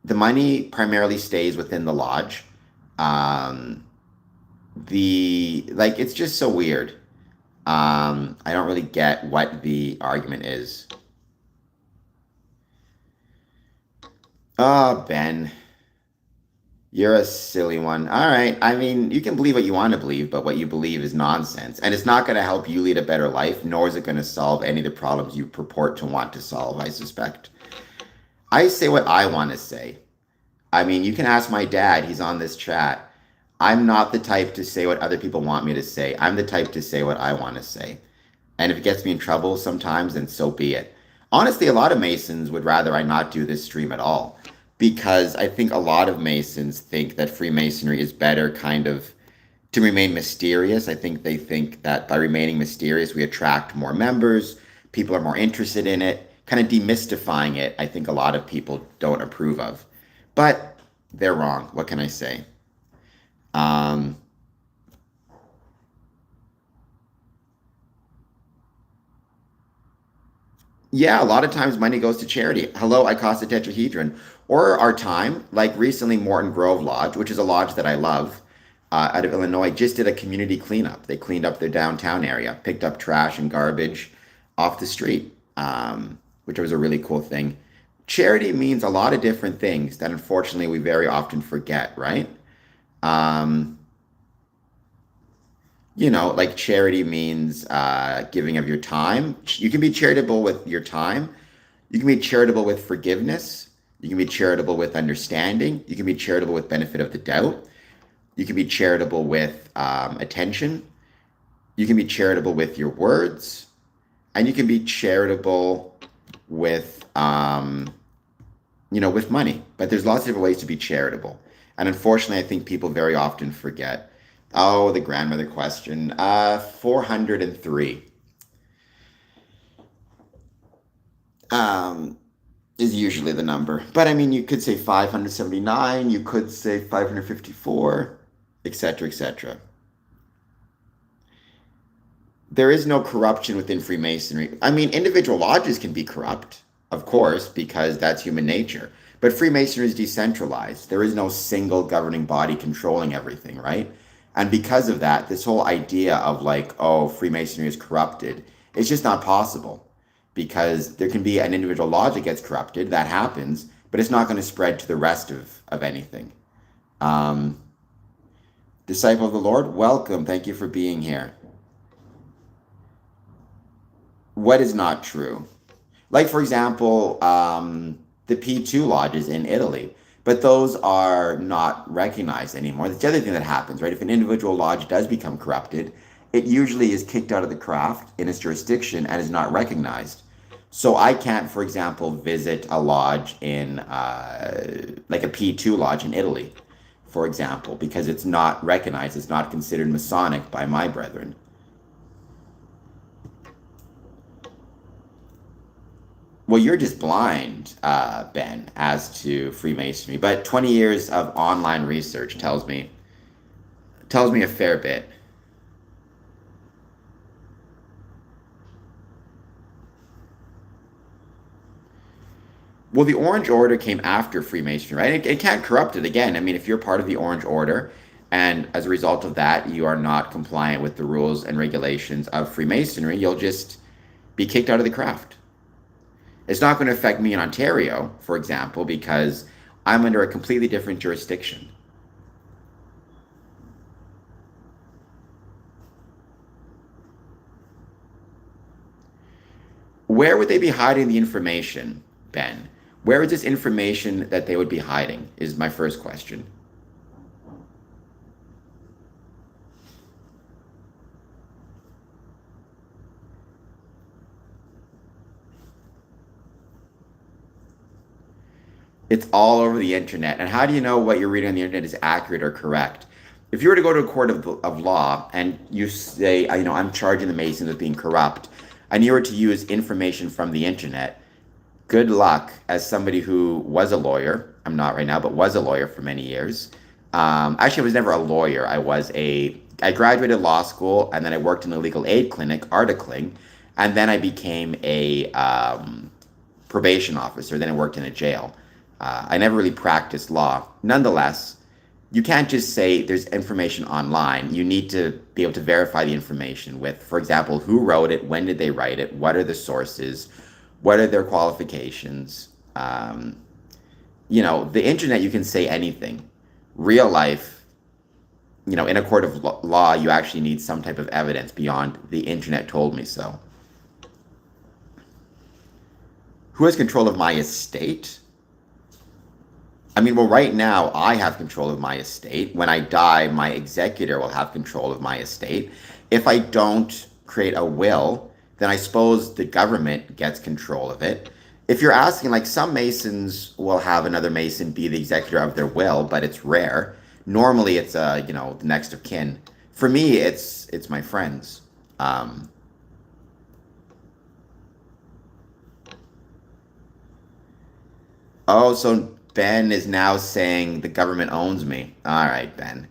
The money primarily stays within the lodge. Um, the like it's just so weird. I don't really get what the argument is. Oh, Ben, you're a silly one. All right. I mean, you can believe what you want to believe, but what you believe is nonsense. And it's not going to help you lead a better life, nor is it going to solve any of the problems you purport to want to solve, I suspect. I say what I want to say. I mean, you can ask my dad, he's on this chat. I'm not the type to say what other people want me to say. I'm the type to say what I want to say. And if it gets me in trouble sometimes, then so be it. Honestly, a lot of Masons would rather I not do this stream at all because I think a lot of Masons think that Freemasonry is better kind of to remain mysterious. I think they think that by remaining mysterious, we attract more members, people are more interested in it, kind of demystifying it. I think a lot of people don't approve of. But they're wrong. What can I say? Um, Yeah, a lot of times money goes to charity. Hello, I cost a tetrahedron. Or our time, like recently, Morton Grove Lodge, which is a lodge that I love, out of Illinois, just did a community cleanup. They cleaned up their downtown area, picked up trash and garbage off the street, which was a really cool thing. Charity means a lot of different things that unfortunately we very often forget, right? Um, like charity means giving of your time. You can be charitable with your time. You can be charitable with forgiveness. You can be charitable with understanding. You can be charitable with benefit of the doubt. You can be charitable with attention. You can be charitable with your words. And you can be charitable with, with money. But there's lots of different ways to be charitable. And unfortunately, I think people very often forget. Oh, the grandmother question. 403. Um, is usually the number. But I mean, you could say 579, you could say 554, etc., etc. There is no corruption within Freemasonry. I mean, individual lodges can be corrupt, of course, because that's human nature. But Freemasonry is decentralized. There is no single governing body controlling everything, right? And because of that, this whole idea of like, oh, Freemasonry is corrupted, it's just not possible because there can be an individual lodge that gets corrupted. That happens, but it's not going to spread to the rest of anything. Um, Disciple of the Lord, welcome. Thank you for being here. What is not true? Like, for example, the P2 lodges in Italy, but those are not recognized anymore. That's the other thing that happens, right? If an individual lodge does become corrupted, it usually is kicked out of the craft in its jurisdiction and is not recognized. So I can't, for example, visit a lodge in, like a P2 lodge in Italy, for example, because it's not recognized, it's not considered Masonic by my brethren. Well, you're just blind, Ben, as to Freemasonry, but 20 years of online research tells me a fair bit. Well, the Orange Order came after Freemasonry, right? It can't corrupt it again. I mean, if you're part of the Orange Order, and as a result of that, you are not compliant with the rules and regulations of Freemasonry, you'll just be kicked out of the craft. It's not going to affect me in Ontario, for example, because I'm under a completely different jurisdiction. Where would they be hiding the information, Ben? Where is this information that they would be hiding? Is my first question. It's all over the internet. And how do you know what you're reading on the internet is accurate or correct? If you were to go to a court of law and you say, I'm charging the Masons with being corrupt, and you were to use information from the internet, good luck. As somebody who was a lawyer, I'm not right now, but was a lawyer for many years. Actually, I was never a lawyer. I graduated law school, and then I worked in a legal aid clinic, articling, and then I became a probation officer. Then I worked in a jail. I never really practiced law. Nonetheless, you can't just say there's information online. You need to be able to verify the information with, for example, who wrote it, when did they write it, what are the sources, what are their qualifications. The internet, you can say anything. Real life, in a court of law, you actually need some type of evidence beyond the internet told me so. Who has control of my estate? Well, right now, I have control of my estate. When I die, my executor will have control of my estate. If I don't create a will, then I suppose the government gets control of it. If you're asking, like, some Masons will have another Mason be the executor of their will, but it's rare. Normally, it's the next of kin. For me, it's my friends. Oh, so Ben is now saying the government owns me. All right, Ben.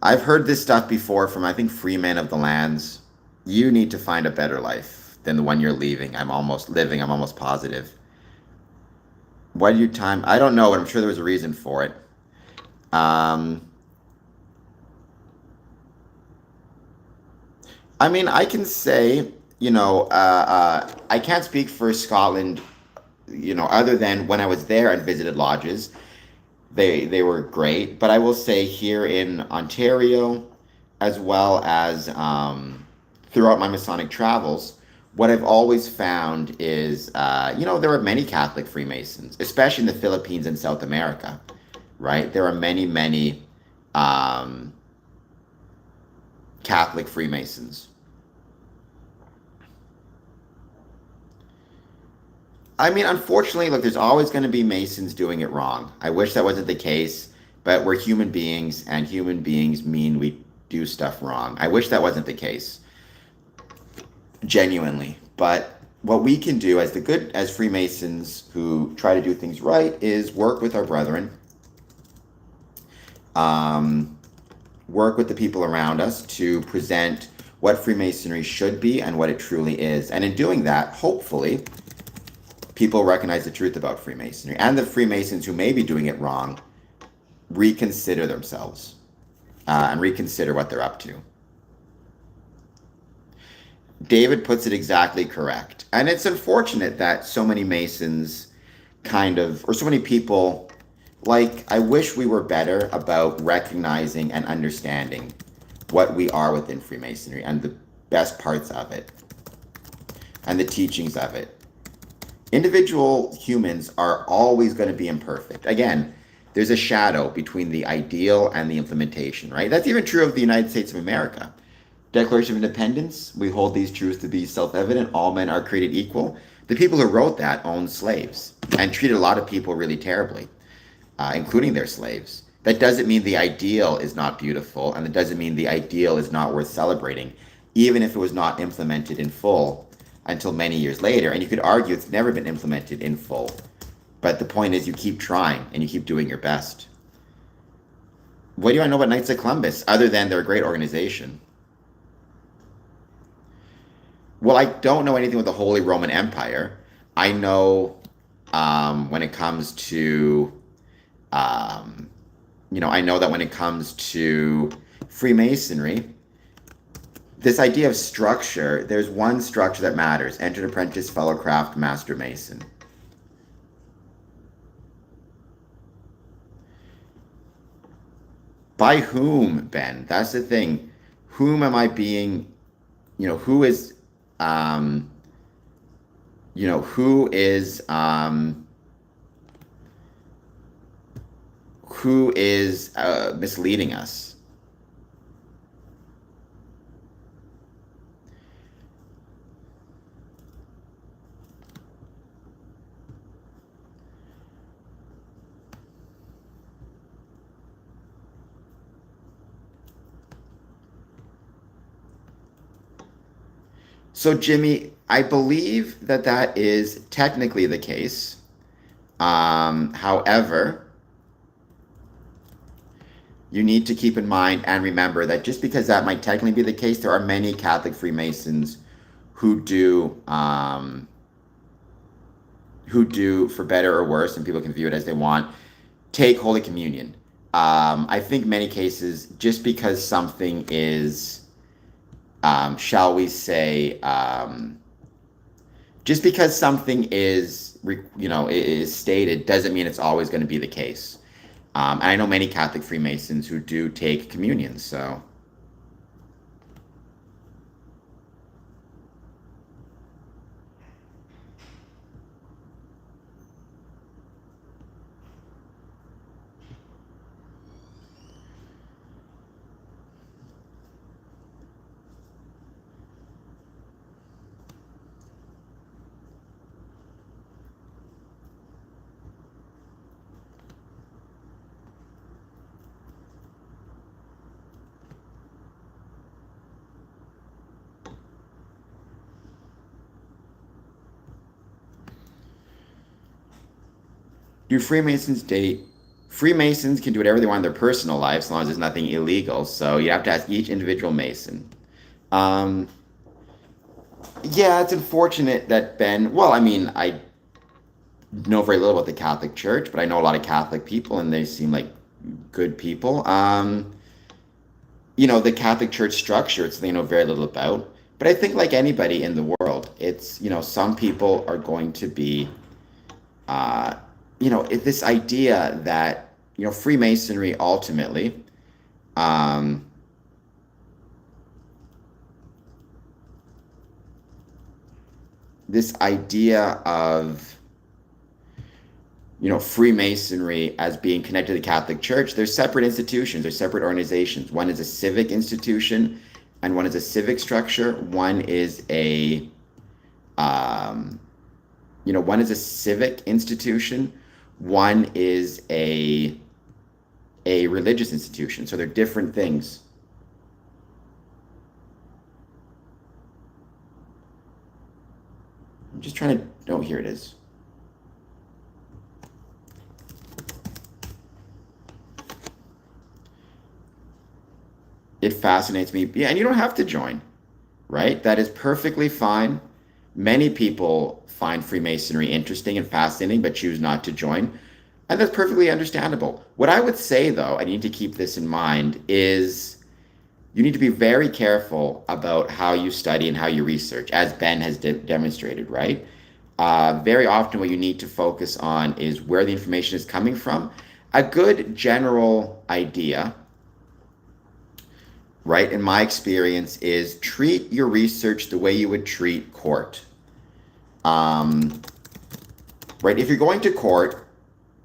I've heard this stuff before from, I think, free men of the lands. You need to find a better life than the one you're leaving. I'm almost positive. Why do you time? I don't know, but I'm sure there was a reason for it. Um, I can say, I can't speak for Scotland, other than when I was there and visited lodges. They were great, but I will say here in Ontario, as well as throughout my Masonic travels, what I've always found is, there are many Catholic Freemasons, especially in the Philippines and South America, right? There are many, many um, Catholic Freemasons. Unfortunately, look, there's always going to be Masons doing it wrong. I wish that wasn't the case, but we're human beings, and human beings mean we do stuff wrong. I wish that wasn't the case, genuinely. But what we can do as Freemasons who try to do things right is work with our brethren, um, work with the people around us to present what Freemasonry should be and what it truly is. And in doing that, hopefully, people recognize the truth about Freemasonry, and the Freemasons who may be doing it wrong reconsider themselves and reconsider what they're up to. David puts it exactly correct. And it's unfortunate that so many Masons or so many people, I wish we were better about recognizing and understanding what we are within Freemasonry and the best parts of it and the teachings of it. Individual humans are always going to be imperfect. Again, there's a shadow between the ideal and the implementation, right? That's even true of the United States of America. Declaration of Independence, we hold these truths to be self-evident. All men are created equal. The people who wrote that owned slaves and treated a lot of people really terribly, including their slaves. That doesn't mean the ideal is not beautiful, and that doesn't mean the ideal is not worth celebrating, even if it was not implemented in full until many years later. And you could argue it's never been implemented in full. But the point is, you keep trying and you keep doing your best. What do I know about Knights of Columbus, other than they're a great organization? Well, I don't know anything with the Holy Roman Empire. I know when it comes to, I know that when it comes to Freemasonry, this idea of structure, there's one structure that matters: entered apprentice, fellow craft, master mason. By whom, Ben? That's the thing. Whom am I being, who is, um, who is, misleading us? So, Jimmy, I believe that that is technically the case. However, you need to keep in mind and remember that just because that might technically be the case, there are many Catholic Freemasons who do, for better or worse, and people can view it as they want, take Holy Communion. I think many cases, just because something is, shall we say, just because something is stated doesn't mean it's always going to be the case. And I know many Catholic Freemasons who do take communion. So, do Freemasons date? Freemasons can do whatever they want in their personal life as long as there's nothing illegal. So you have to ask each individual Mason. Um, yeah, it's unfortunate that Ben. Well, I mean, I know very little about the Catholic Church, but I know a lot of Catholic people, and they seem like good people. The Catholic Church structure, it's something I know very little about. But I think, like anybody in the world, some people are going to be, uh, this idea that, Freemasonry ultimately, um, this idea of, Freemasonry as being connected to the Catholic Church, they're separate institutions, they're separate organizations. One is a civic institution, and one is a civic structure. Um, one is a civic institution. One is a religious institution. So they're different things. I'm just trying to. Oh, here it is. It fascinates me. Yeah, and you don't have to join, right? That is perfectly fine. Many people find Freemasonry interesting and fascinating, but choose not to join. And that's perfectly understandable. What I would say, though, I need to keep this in mind, is you need to be very careful about how you study and how you research, as Ben has demonstrated, right? Very often, what you need to focus on is where the information is coming from. A good general idea, right, in my experience, is treat your research the way you would treat court. Um, right, if you're going to court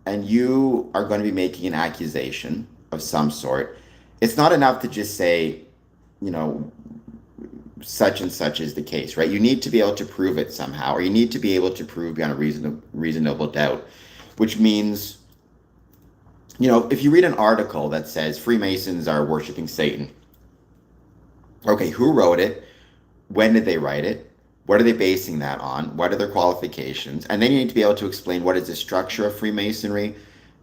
and you are going to be making an accusation of some sort, it's not enough to just say, you know, such and such is the case, right? You need to be able to prove it somehow, or you need to be able to prove beyond a reasonable doubt, which means, if you read an article that says Freemasons are worshiping Satan, okay, who wrote it? When did they write it? What are they basing that on? What are their qualifications? And then you need to be able to explain what is the structure of Freemasonry,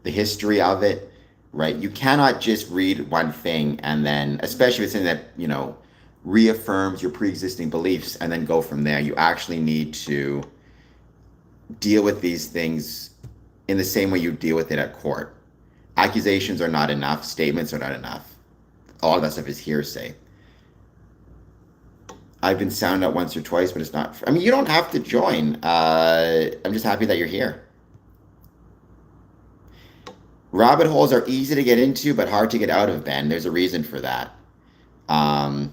the history of it, right? You cannot just read one thing and then, especially if it's something that, reaffirms your pre-existing beliefs and then go from there. You actually need to deal with these things in the same way you deal with it at court. Accusations are not enough. Statements are not enough. All of that stuff is hearsay. I've been sound out once or twice, but it's not. I mean, you don't have to join. I'm just happy that you're here. Rabbit holes are easy to get into, but hard to get out of, Ben. There's a reason for that. Um,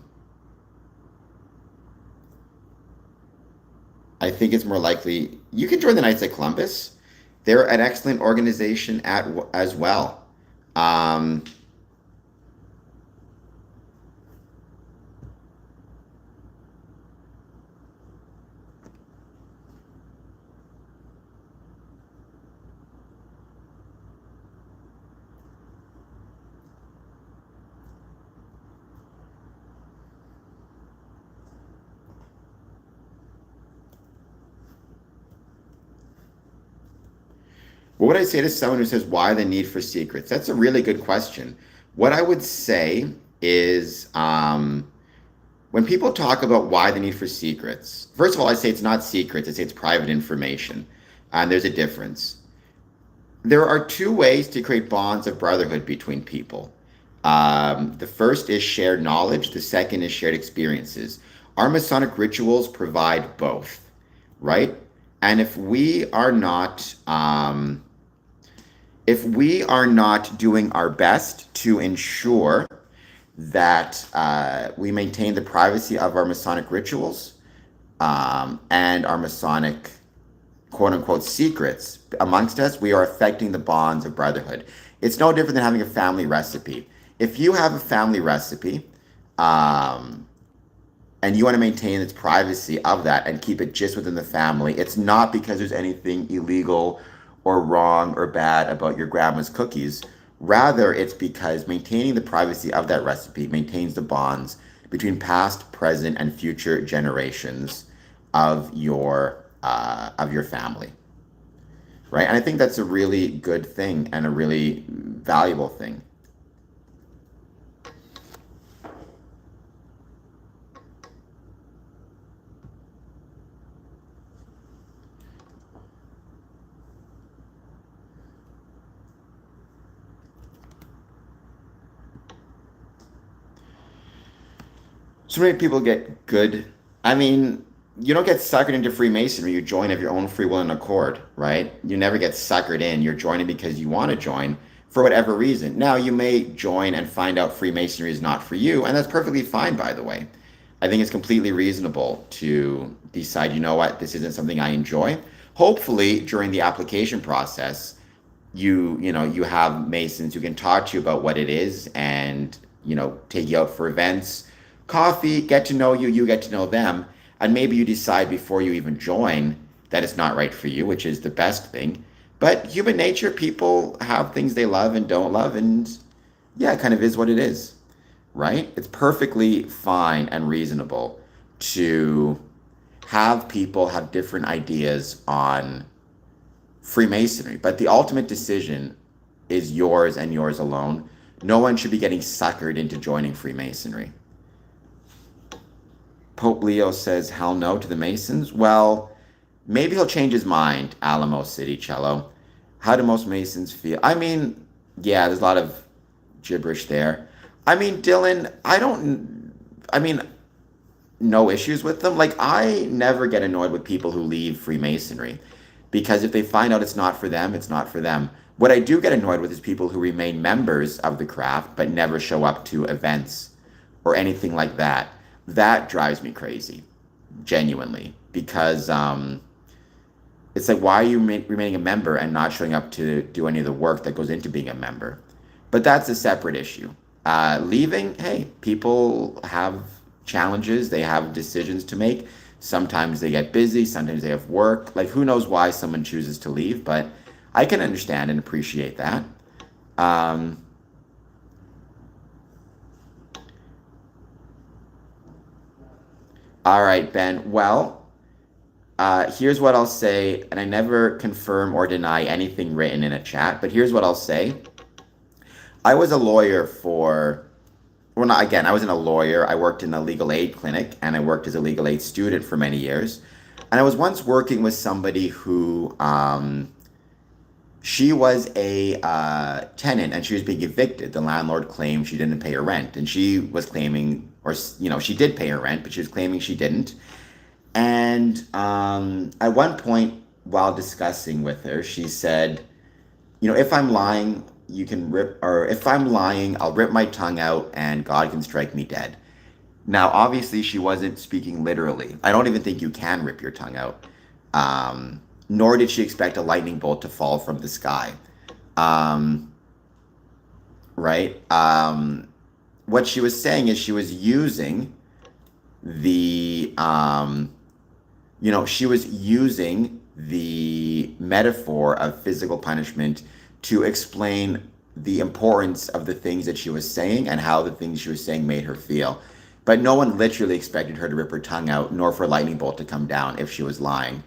I think it's more likely you can join the Knights of Columbus. They're an excellent organization as well. Um, What would I say to someone who says, why the need for secrets? That's a really good question. What I would say is when people talk about why the need for secrets, first of all, I say it's not secrets, I say it's private information. And there's a difference. There are two ways to create bonds of brotherhood between people. The first is shared knowledge, the second is shared experiences. Our Masonic rituals provide both, right? And if we are not doing our best to ensure that we maintain the privacy of our Masonic rituals and our Masonic quote unquote secrets amongst us, we are affecting the bonds of brotherhood. It's no different than having a family recipe. If you have a family recipe and you want to maintain its privacy of that and keep it just within the family, it's not because there's anything illegal or wrong or bad about your grandma's cookies. Rather, it's because maintaining the privacy of that recipe maintains the bonds between past, present, and future generations of your family, right? And I think that's a really good thing and a really valuable thing. So many people get good. I mean, you don't get suckered into Freemasonry. You join of your own free will and accord, right? You never get suckered in. You're joining because you want to join for whatever reason. Now, you may join and find out Freemasonry is not for you, and that's perfectly fine, by the way. I think it's completely reasonable to decide, you know what, this isn't something I enjoy. Hopefully, during the application process, you have Masons who can talk to you about what it is and, take you out for events, coffee, get to know you, you get to know them, and maybe you decide before you even join that it's not right for you, which is the best thing. But human nature, people have things they love and don't love, and yeah, it kind of is what it is, right? It's perfectly fine and reasonable to have people have different ideas on Freemasonry, but the ultimate decision is yours and yours alone. No one should be getting suckered into joining Freemasonry. Pope Leo says hell no to the Masons. Well, maybe he'll change his mind, Alamo City Cello. How do most Masons feel? I mean, yeah, there's a lot of gibberish there. I mean, Dylan, no issues with them. Like, I never get annoyed with people who leave Freemasonry because if they find out it's not for them, it's not for them. What I do get annoyed with is people who remain members of the craft but never show up to events or anything like that. That drives me crazy, genuinely, because it's like, why are you remaining a member and not showing up to do any of the work that goes into being a member? But that's a separate issue. Leaving, hey, people have challenges, they have decisions to make. Sometimes they get busy, sometimes they have work. Like, who knows why someone chooses to leave, but I can understand and appreciate that. All right, Ben. Well, here's what I'll say, and I never confirm or deny anything written in a chat, but here's what I'll say. I was a lawyer I wasn't a lawyer. I worked in a legal aid clinic, and I worked as a legal aid student for many years. And I was once working with somebody who, she was a tenant, and she was being evicted. The landlord claimed she didn't pay her rent, and she was claiming, she did pay her rent, but she was claiming she didn't. And at one point, while discussing with her, she said, if I'm lying, if I'm lying, I'll rip my tongue out and God can strike me dead. Now, obviously, she wasn't speaking literally. I don't even think you can rip your tongue out. Nor did she expect a lightning bolt to fall from the sky. Right? What she was saying is she was using she was using the metaphor of physical punishment to explain the importance of the things that she was saying and how the things she was saying made her feel. But no one literally expected her to rip her tongue out, nor for a lightning bolt to come down if she was lying.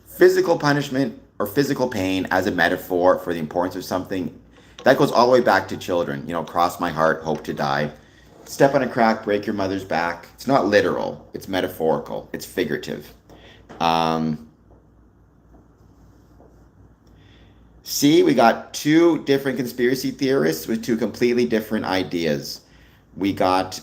Physical punishment, or physical pain as a metaphor for the importance of something, that goes all the way back to children. Cross my heart, hope to die. Step on a crack, break your mother's back. It's not literal. It's metaphorical. It's figurative. Um, See, we got two different conspiracy theorists with two completely different ideas. We got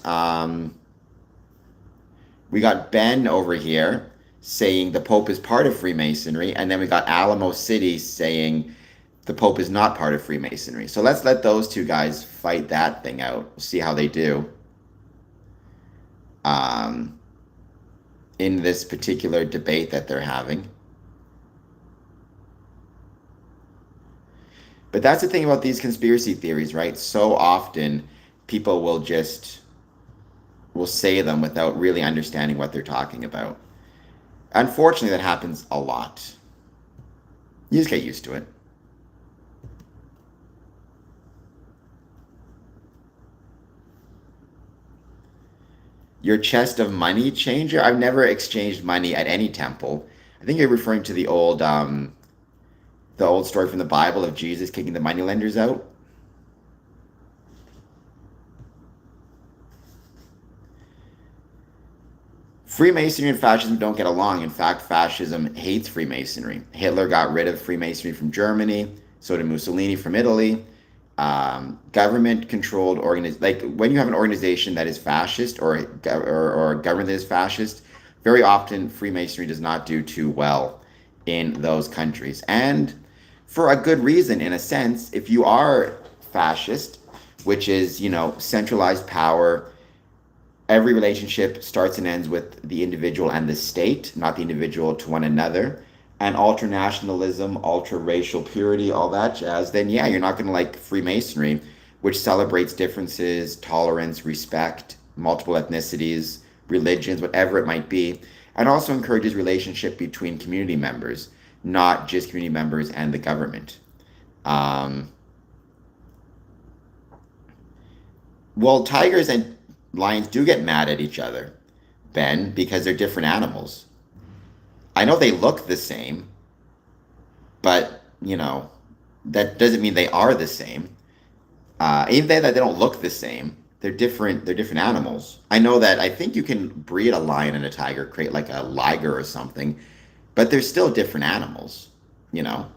we got Ben over here saying the Pope is part of Freemasonry, and then we got Alamo City saying the Pope is not part of Freemasonry. So let's let those two guys fight that thing out. We'll see how they do um, in this particular debate that they're having. But that's the thing about these conspiracy theories, right? So often people will say them without really understanding what they're talking about. Unfortunately, that happens a lot. You just get used to it. Your chest of money changer? I've never exchanged money at any temple. I think you're referring to the old story from the Bible of Jesus kicking the moneylenders out. Freemasonry and fascism don't get along. In fact, fascism hates Freemasonry. Hitler got rid of Freemasonry from Germany. So did Mussolini from Italy. Government-controlled like when you have an organization that is fascist or a government that is fascist, very often Freemasonry does not do too well in those countries. And for a good reason, in a sense. If you are fascist, which is, centralized power, every relationship starts and ends with the individual and the state, not the individual to one another, and ultranationalism, ultra-racial purity, all that jazz, then yeah, you're not going to like Freemasonry, which celebrates differences, tolerance, respect, multiple ethnicities, religions, whatever it might be, and also encourages relationship between community members, not just community members and the government. Well, tigers and lions do get mad at each other, Ben, because they're different animals. I know they look the same, but, that doesn't mean they are the same. Even though they don't look the same, they're different. They're different animals. I know that. I think you can breed a lion and a tiger, create like a liger or something, but they're still different animals. You know.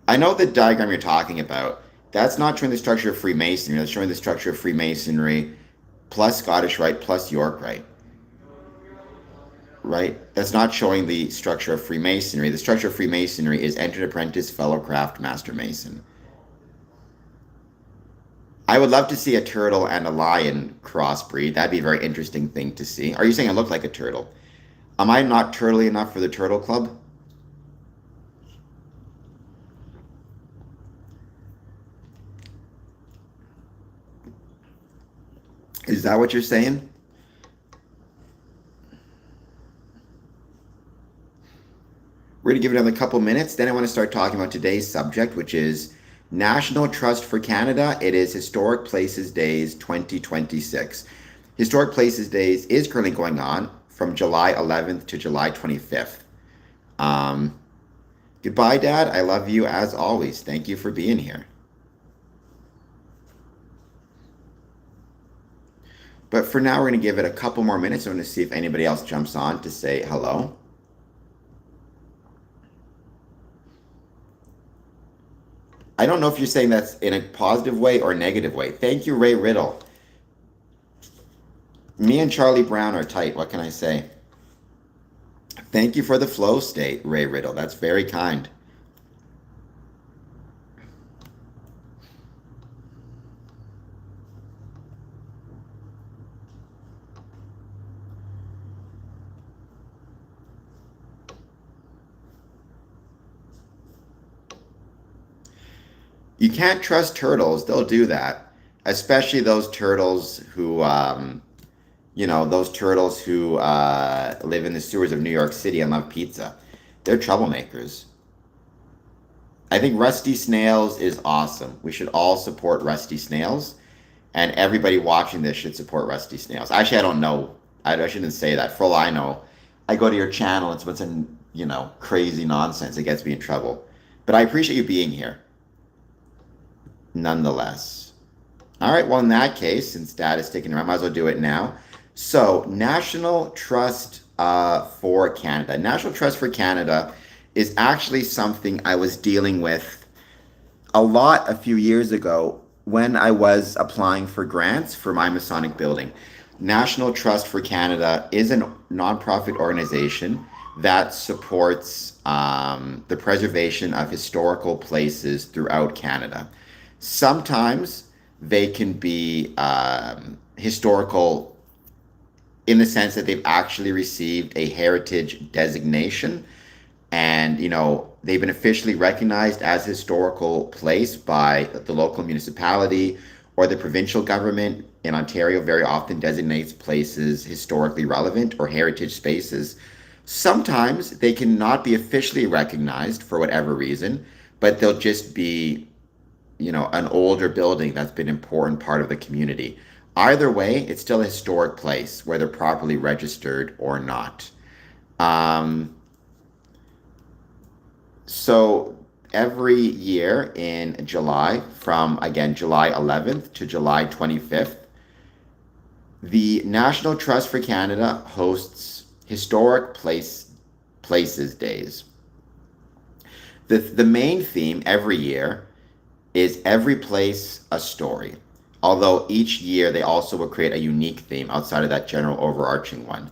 I know the diagram you're talking about. That's not showing the structure of Freemasonry. That's showing the structure of Freemasonry plus Scottish Rite plus York Rite. Right? That's not showing the structure of Freemasonry. The structure of Freemasonry is entered apprentice, fellow craft, master mason. I would love to see a turtle and a lion crossbreed. That'd be a very interesting thing to see. Are you saying I look like a turtle? Am I not turtly enough for the Turtle Club? Is that what you're saying? We're going to give it another couple minutes. Then I want to start talking about today's subject, which is National Trust for Canada. It is Historic Places Days 2026. Historic Places Days is currently going on from July 11th to July 25th. Goodbye, Dad. I love you as always. Thank you for being here. But for now, we're going to give it a couple more minutes. I'm going to see if anybody else jumps on to say hello. I don't know if you're saying that's in a positive way or negative way. Thank you, Ray Riddle. Me and Charlie Brown are tight. What can I say? Thank you for the flow state, Ray Riddle. That's very kind. You can't trust turtles. They'll do that. Especially those turtles who, live in the sewers of New York City and love pizza. They're troublemakers. I think Rusty Snails is awesome. We should all support Rusty Snails. And everybody watching this should support Rusty Snails. Actually, I don't know. I shouldn't say that. For all I know, I go to your channel and it's some, crazy nonsense that gets me in trouble. But I appreciate you being here, nonetheless. All right, well, in that case, since Dad is sticking around, I might as well do it now. So, National Trust for Canada. National Trust for Canada is actually something I was dealing with a lot a few years ago when I was applying for grants for my Masonic building. National Trust for Canada is a nonprofit organization that supports the preservation of historical places throughout Canada. Sometimes they can be historical in the sense that they've actually received a heritage designation, and they've been officially recognized as a historical place by the local municipality, or the provincial government in Ontario very often designates places historically relevant or heritage spaces. Sometimes they cannot be officially recognized for whatever reason, but they'll just be an older building that's been an important part of the community. Either way, it's still a historic place, whether properly registered or not. Um, so every year in July, from again July 11th to July 25th, the National Trust for Canada hosts Places Days. The main theme every year is every place a story. Although each year they also will create a unique theme outside of that general overarching one,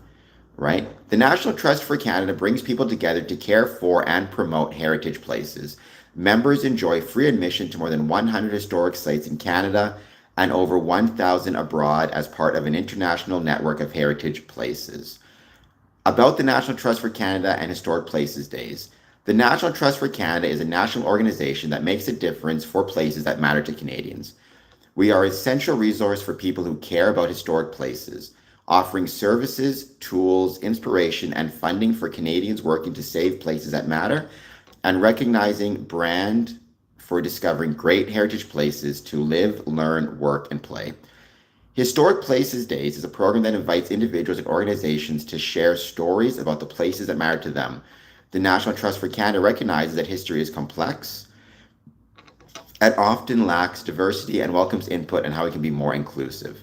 right? The National Trust for Canada brings people together to care for and promote heritage places. Members enjoy free admission to more than 100 historic sites in Canada and over 1,000 abroad as part of an international network of heritage places. About the National Trust for Canada and Historic Places Days. The National Trust for Canada is a national organization that makes a difference for places that matter to Canadians. We are an essential resource for people who care about historic places, offering services, tools, inspiration, and funding for Canadians working to save places that matter, and recognizing brand for discovering great heritage places to live, learn, work, and play. Historic Places Days is a program that invites individuals and organizations to share stories about the places that matter to them. The National Trust for Canada recognizes that history is complex and often lacks diversity and welcomes input on how it can be more inclusive.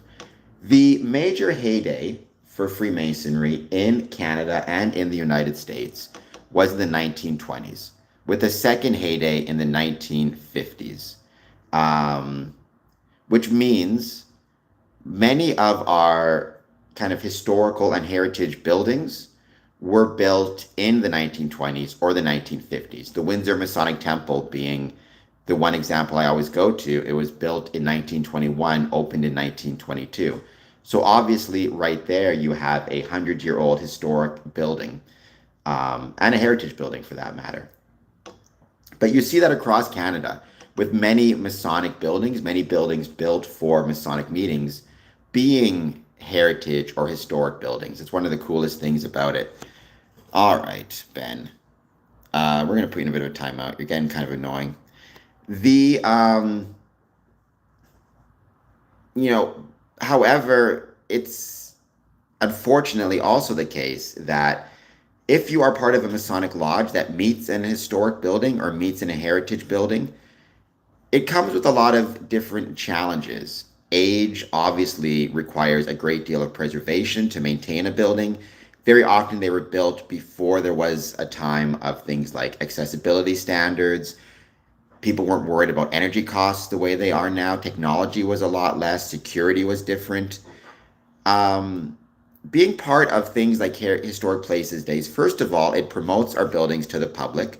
The major heyday for Freemasonry in Canada and in the United States was in the 1920s, with a second heyday in the 1950s, which means many of our kind of historical and heritage buildings were built in the 1920s or the 1950s. The Windsor Masonic Temple being the one example I always go to. It was built in 1921, opened in 1922. So obviously right there you have a 100-year-old historic building, and a heritage building for that matter. But you see that across Canada with many Masonic buildings, many buildings built for Masonic meetings being heritage or historic buildings. It's one of the coolest things about it. All right, Ben. We're going to put you in a bit of a timeout. You're getting kind of annoying. The, however, it's unfortunately also the case that if you are part of a Masonic lodge that meets in a historic building or meets in a heritage building, it comes with a lot of different challenges. Age obviously requires a great deal of preservation to maintain a building. Very often they were built before there was a time of things like accessibility standards. People weren't worried about energy costs the way they are now. Technology was a lot less. Security was different. Being part of things like Historic Places Days, first of all, it promotes our buildings to the public,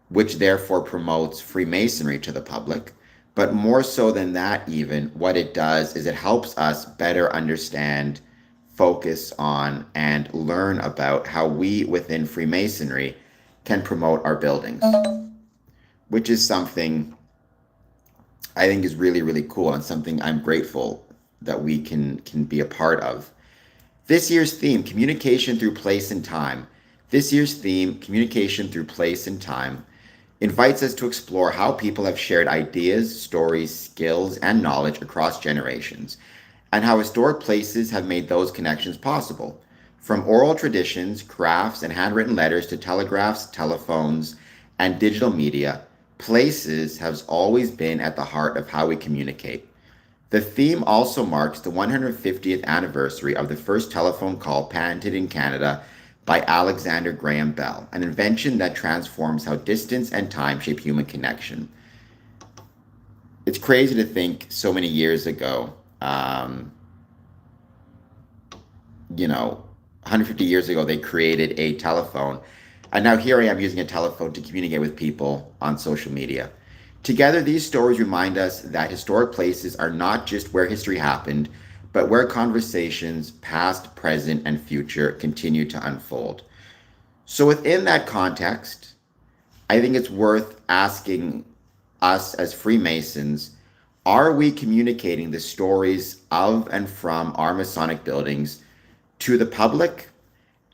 which therefore promotes Freemasonry to the public. But more so than that, even, what it does is it helps us better understand, focus on, and learn about how we within Freemasonry can promote our buildings, which is something I think is really, really cool and something I'm grateful that we can be a part of. This year's theme, communication through place and time. This year's theme, communication through place and time, invites us to explore how people have shared ideas, stories, skills, and knowledge across generations, and how historic places have made those connections possible. From oral traditions, crafts, and handwritten letters to telegraphs, telephones, and digital media, places has always been at the heart of how we communicate. The theme also marks the 150th anniversary of the first telephone call patented in Canada by Alexander Graham Bell, an invention that transforms how distance and time shape human connection. It's crazy to think so many years ago, um, you know, 150 years ago, they created a telephone. And now here I am using a telephone to communicate with people on social media. Together, these stories remind us that historic places are not just where history happened, but where conversations, past, present, and future, continue to unfold. So, within that context, I think it's worth asking us as Freemasons, are we communicating the stories of and from our Masonic buildings to the public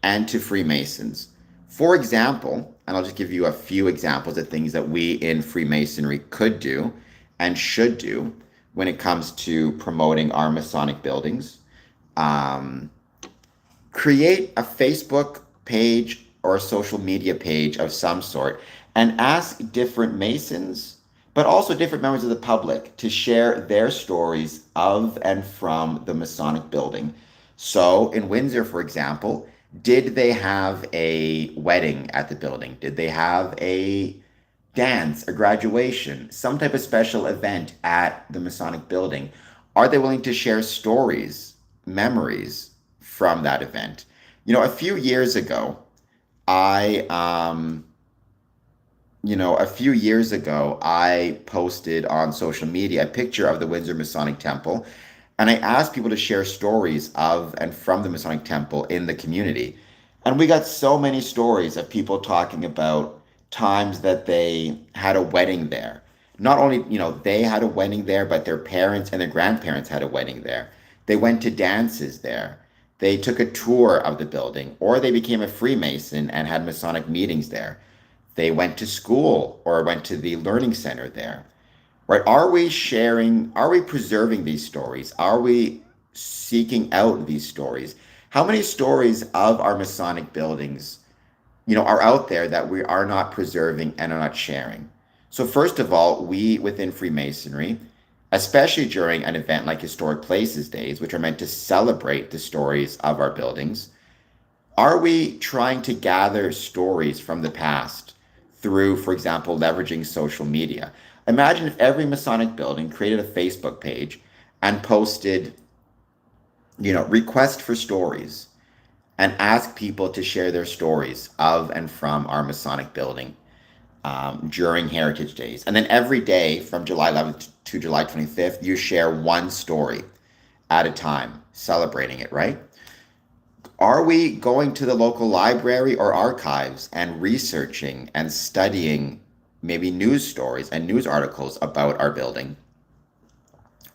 and to Freemasons? For example, and I'll just give you a few examples of things that we in Freemasonry could do and should do when it comes to promoting our Masonic buildings. Um, Create a Facebook page or a social media page of some sort and ask different Masons, but also different members of the public to share their stories of and from the Masonic building. So in Windsor, for example, did they have a wedding at the building? Did they have a dance, a graduation, some type of special event at the Masonic building? Are they willing to share stories, memories from that event? A few years ago, I, I posted on social media a picture of the Windsor Masonic Temple, and I asked people to share stories of and from the Masonic Temple in the community. And we got so many stories of people talking about times that they had a wedding there. Not only, they had a wedding there, but their parents and their grandparents had a wedding there. They went to dances there. They took a tour of the building, or they became a Freemason and had Masonic meetings there. They went to school or went to the learning center there. Right? Are we sharing, are we preserving these stories? Are we seeking out these stories? How many stories of our Masonic buildings, are out there that we are not preserving and are not sharing? So first of all, we within Freemasonry, especially during an event like Historic Places Days, which are meant to celebrate the stories of our buildings, are we trying to gather stories from the past through, for example, leveraging social media? Imagine if every Masonic building created a Facebook page and posted, request for stories and asked people to share their stories of and from our Masonic building during Heritage Days. And then every day from July 11th to July 25th, you share one story at a time, celebrating it, right? Are we going to the local library or archives and researching and studying maybe news stories and news articles about our building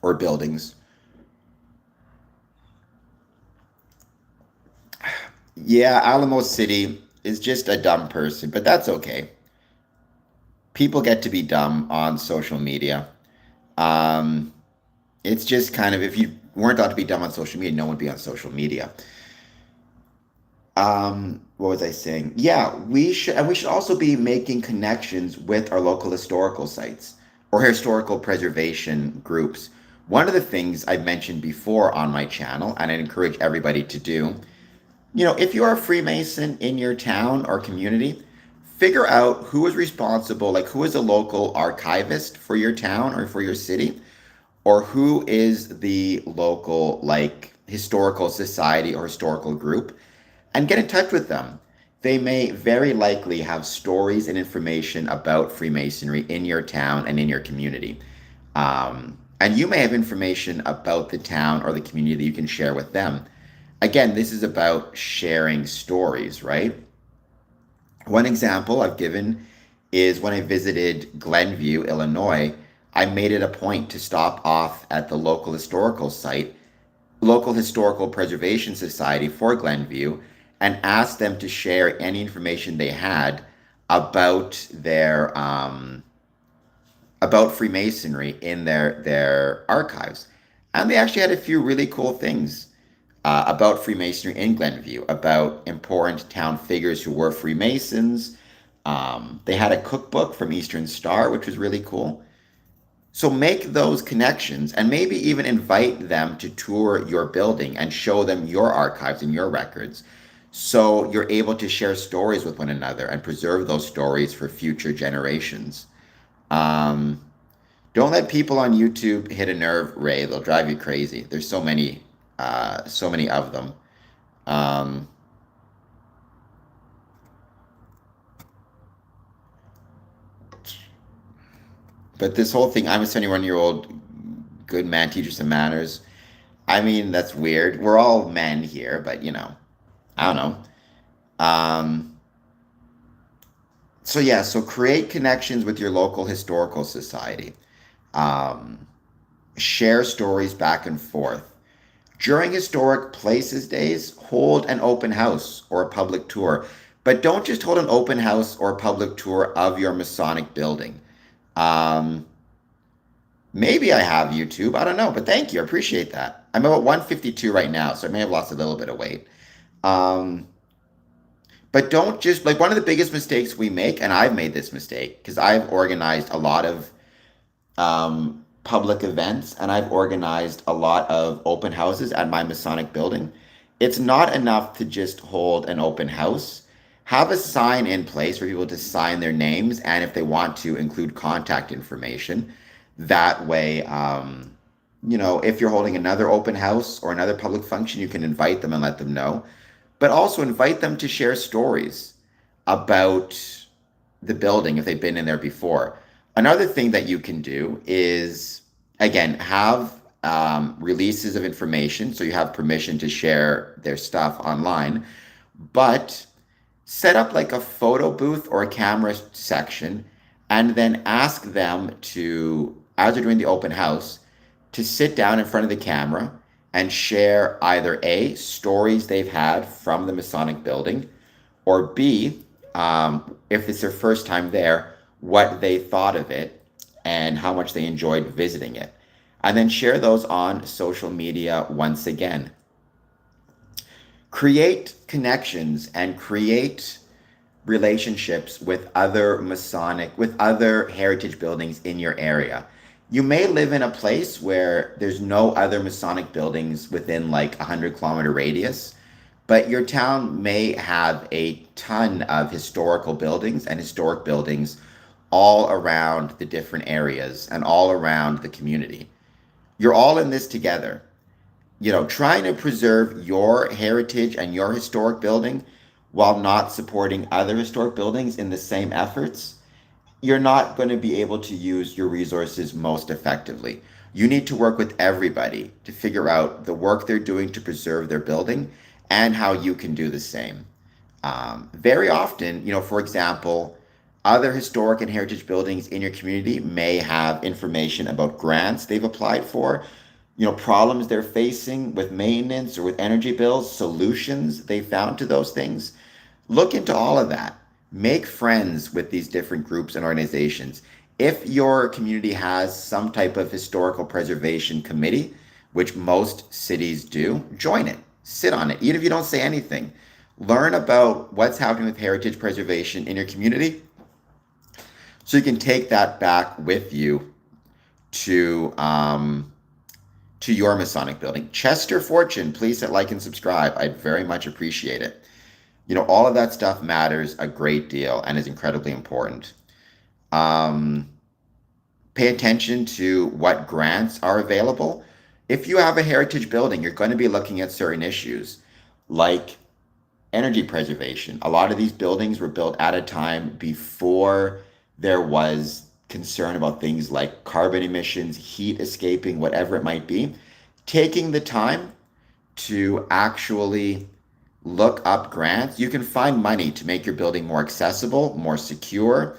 or buildings? Yeah, Alamo City is just a dumb person, but that's okay. People get to be dumb on social media. Um, it's just kind of, if you weren't allowed to be dumb on social media, no one would be on social media. What was I saying? Yeah, we should also be making connections with our local historical sites or historical preservation groups. One of the things I mentioned before on my channel, and I encourage everybody to do, if you're a Freemason in your town or community, figure out who is responsible, like who is a local archivist for your town or for your city, or who is the local, like, historical society or historical group, and get in touch with them. They may very likely have stories and information about Freemasonry in your town and in your community. And you may have information about the town or the community that you can share with them. Again, this is about sharing stories, right? One example I've given is when I visited Glenview, Illinois, I made it a point to stop off at the local historical site, local historical preservation society for Glenview, and ask them to share any information they had about their about Freemasonry in their archives. And they actually had a few really cool things. about Freemasonry in Glenview, about important town figures who were Freemasons. They had a cookbook from Eastern Star, which was really cool. So make those connections and maybe even invite them to tour your building and show them your archives and your records. So you're able to share stories with one another and preserve those stories for future generations. Um, don't let people on YouTube hit a nerve, Ray. They'll drive you crazy. There's so many of them. Um, but this whole thing, I'm a 71-year-old good man, teaches some manners. I mean, that's weird. We're all men here, but I don't know. So yeah, so create connections with your local historical society. Um, Share stories back and forth. During Historic Places Days, hold an open house or a public tour. But don't just hold an open house or a public tour of your Masonic building. Um, Maybe I have YouTube. I don't know, but thank you. I appreciate that. I'm about 152 right now, so I may have lost a little bit of weight. Um, but don't just like one of the biggest mistakes we make, and I've made this mistake because I've organized a lot of public events and I've organized a lot of open houses at my Masonic building. It's not enough to just hold an open house. Have a sign in place for people to sign their names and if they want to include contact information. That way, if you're holding another open house or another public function, you can invite them and let them know. But also invite them to share stories about the building if they've been in there before. Another thing that you can do is, again, have releases of information so you have permission to share their stuff online, but set up like a photo booth or a camera section and then ask them to, as they're doing the open house, to sit down in front of the camera and share either A, stories they've had from the Masonic building, or B, if it's their first time there, what they thought of it and how much they enjoyed visiting it. And then share those on social media once again. Create connections and create relationships with other heritage buildings in your area. You may live in a place where there's no other Masonic buildings within like a 100-kilometer radius, but your town may have a ton of historical buildings and historic buildings all around the different areas and all around the community. You're all in this together. Trying to preserve your heritage and your historic building while not supporting other historic buildings in the same efforts, you're not going to be able to use your resources most effectively. You need to work with everybody to figure out the work they're doing to preserve their building and how you can do the same. Very often, for example, other historic and heritage buildings in your community may have information about grants they've applied for, problems they're facing with maintenance or with energy bills, solutions they found to those things. Look into all of that. Make friends with these different groups and organizations. If your community has some type of historical preservation committee, which most cities do, join it. Sit on it. Even if you don't say anything, learn about what's happening with heritage preservation in your community so you can take that back with you to your Masonic building. Chester Fortune, please hit like and subscribe. I'd very much appreciate it. All of that stuff matters a great deal and is incredibly important. Um, Pay attention to what grants are available. If you have a heritage building, you're going to be looking at certain issues like energy preservation. A lot of these buildings were built at a time before there was concern about things like carbon emissions, heat escaping, whatever it might be. Taking the time to actually look up grants. You can find money to make your building more accessible, more secure,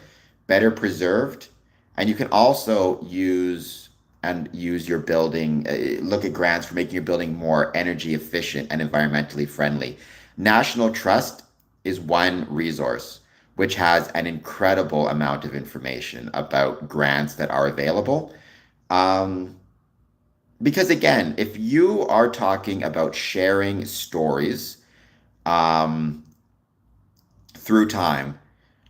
better preserved. And you can also use your building, look at grants for making your building more energy efficient and environmentally friendly. National Trust is one resource which has an incredible amount of information about grants that are available. Um, because again, if you are talking about sharing stories um, through time,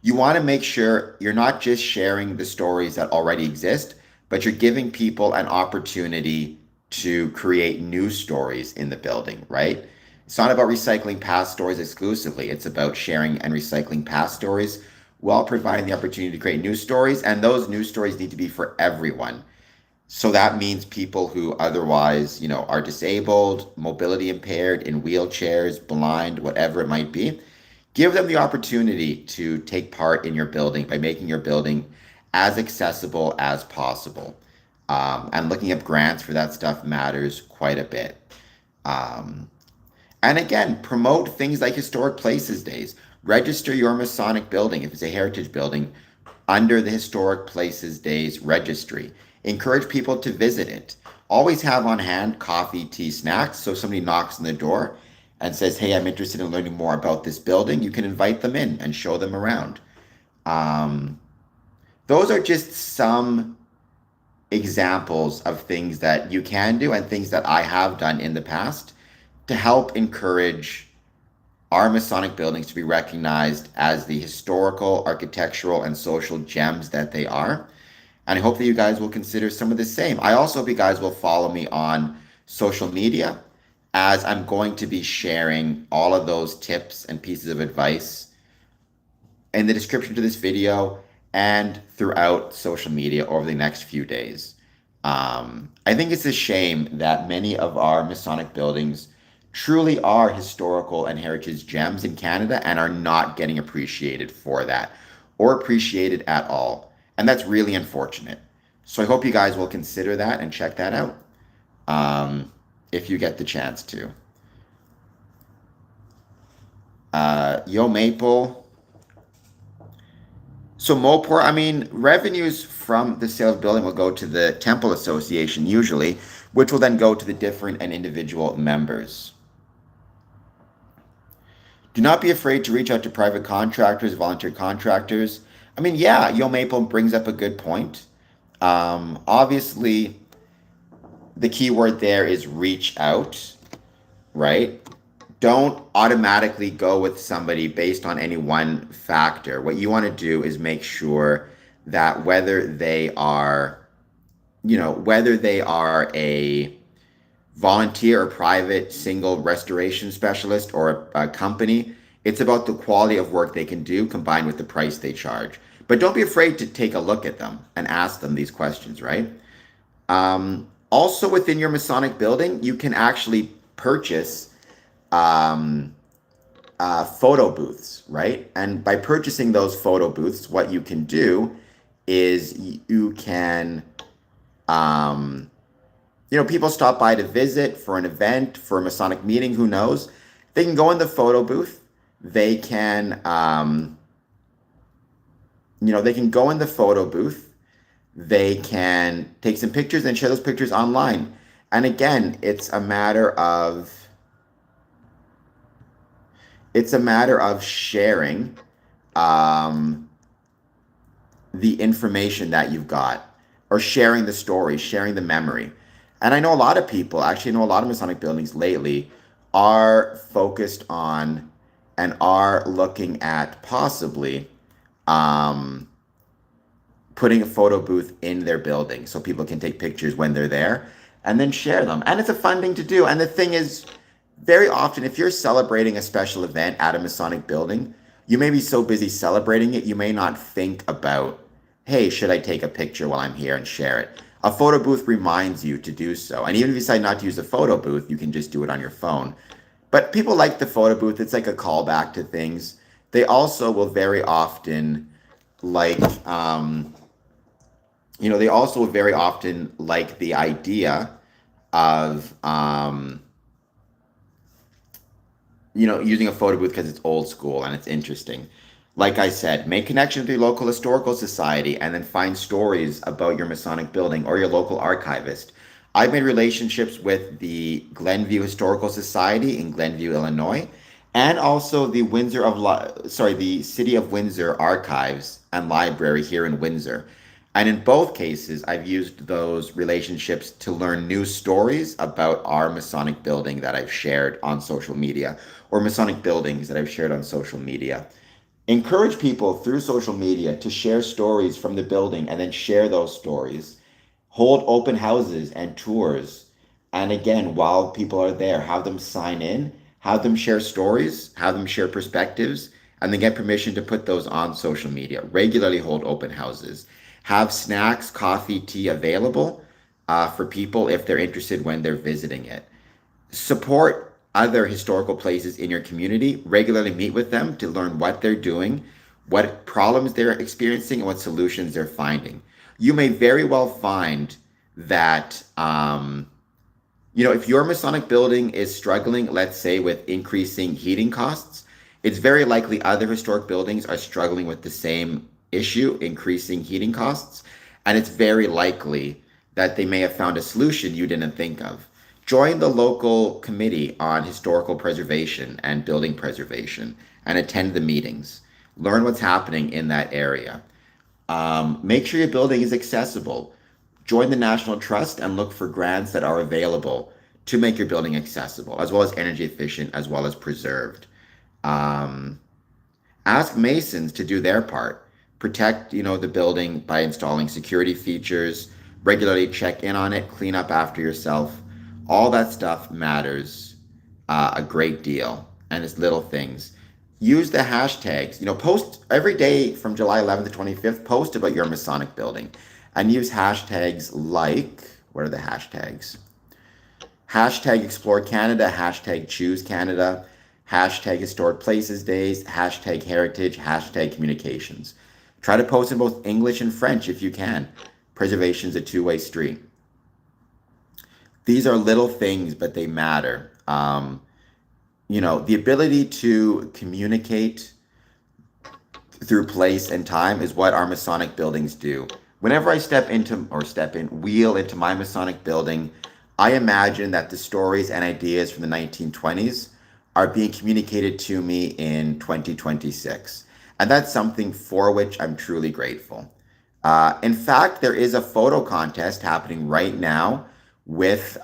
you want to make sure you're not just sharing the stories that already exist, but you're giving people an opportunity to create new stories in the building, right? It's not about recycling past stories exclusively. It's about sharing and recycling past stories while providing the opportunity to create new stories. And those new stories need to be for everyone. So that means people who otherwise, are disabled, mobility impaired, in wheelchairs, blind, whatever it might be. Give them the opportunity to take part in your building by making your building as accessible as possible. And looking up grants for that stuff matters quite a bit. Um, and again, promote things like Historic Places Days. Register your Masonic building, if it's a heritage building, under the Historic Places Days registry. Encourage people to visit it. Always have on hand coffee, tea, snacks. So if somebody knocks on the door and says, "Hey, I'm interested in learning more about this building," you can invite them in and show them around. Um, those are just some examples of things that you can do and things that I have done in the past to help encourage our Masonic buildings to be recognized as the historical, architectural, and social gems that they are. And I hope that you guys will consider some of the same. I also hope you guys will follow me on social media, as I'm going to be sharing all of those tips and pieces of advice in the description to this video and throughout social media over the next few days. I think it's a shame that many of our Masonic buildings truly are historical and heritage gems in Canada and are not getting appreciated for that or appreciated at all. And that's really unfortunate. So I hope you guys will consider that and check that out if you get the chance to. Yo Maple. So Mopor, I mean, revenues from the sale of building will go to the Temple Association usually, which will then go to the different and individual members. Do not be afraid to reach out to private contractors, volunteer contractors. I mean, yeah, Yo Maple brings up a good point. Obviously, the key word there is reach out, right? Don't automatically go with somebody based on any one factor. What you want to do is make sure that whether they are a volunteer or private single restoration specialist or a company, it's about the quality of work they can do combined with the price they charge. But don't be afraid to take a look at them and ask them these questions, right? Also, within your Masonic building, you can actually purchase photo booths, right? And by purchasing those photo booths, what you can do is you can, people stop by to visit for an event, for a Masonic meeting, who knows? They can go in the photo booth. They can, they can go in the photo booth. They can take some pictures and share those pictures online. And again, it's a matter of sharing the information that you've got, or sharing the story, sharing the memory. And I know a lot of people, actually I know a lot of Masonic buildings lately are focused on and are looking at possibly putting a photo booth in their building so people can take pictures when they're there and then share them. And it's a fun thing to do. And the thing is, very often, if you're celebrating a special event at a Masonic building, you may be so busy celebrating it, you may not think about, hey, should I take a picture while I'm here and share it? A photo booth reminds you to do so. And even if you decide not to use a photo booth, you can just do it on your phone. But people like the photo booth. It's like a callback to things. They also will very often like, the idea of, using a photo booth because it's old school and it's interesting. Like I said, make connections with your local historical society and then find stories about your Masonic building or your local archivist. I've made relationships with the Glenview Historical Society in Glenview, Illinois, and also the the City of Windsor Archives and Library here in Windsor. And in both cases, I've used those relationships to learn new stories about our Masonic building that I've shared on social media, or Masonic buildings that I've shared on social media. Encourage people through social media to share stories from the building and then share those stories. Hold open houses and tours. And again, while people are there, have them sign in, have them share stories, have them share perspectives, and then get permission to put those on social media. Regularly hold open houses. Have snacks, coffee, tea available for people if they're interested when they're visiting it. Support other historical places in your community. Regularly meet with them to learn what they're doing, what problems they're experiencing, and what solutions they're finding. You may very well find that, if your Masonic building is struggling, let's say, with increasing heating costs, it's very likely other historic buildings are struggling with the same issue, increasing heating costs. And it's very likely that they may have found a solution you didn't think of. Join the local committee on historical preservation and building preservation and attend the meetings. Learn what's happening in that area. Make sure your building is accessible. Join the National Trust and look for grants that are available to make your building accessible, as well as energy efficient, as well as preserved. Um, Ask masons to do their part. Protect, the building by installing security features. Regularly check in on it. Clean up after yourself. All that stuff matters a great deal, and it's little things. Use the hashtags. Post every day from July 11th to 25th. Post about your Masonic building, and use hashtags like, what are the hashtags? Hashtag Explore Canada, hashtag Choose Canada, hashtag Historic Places Days, hashtag Heritage, hashtag Communications. Try to post in both English and French if you can. Preservation is a two-way street. These are little things, but they matter. The ability to communicate through place and time is what our Masonic buildings do. Whenever I wheel into my Masonic building, I imagine that the stories and ideas from the 1920s are being communicated to me in 2026. And that's something for which I'm truly grateful. In fact, there is a photo contest happening right now with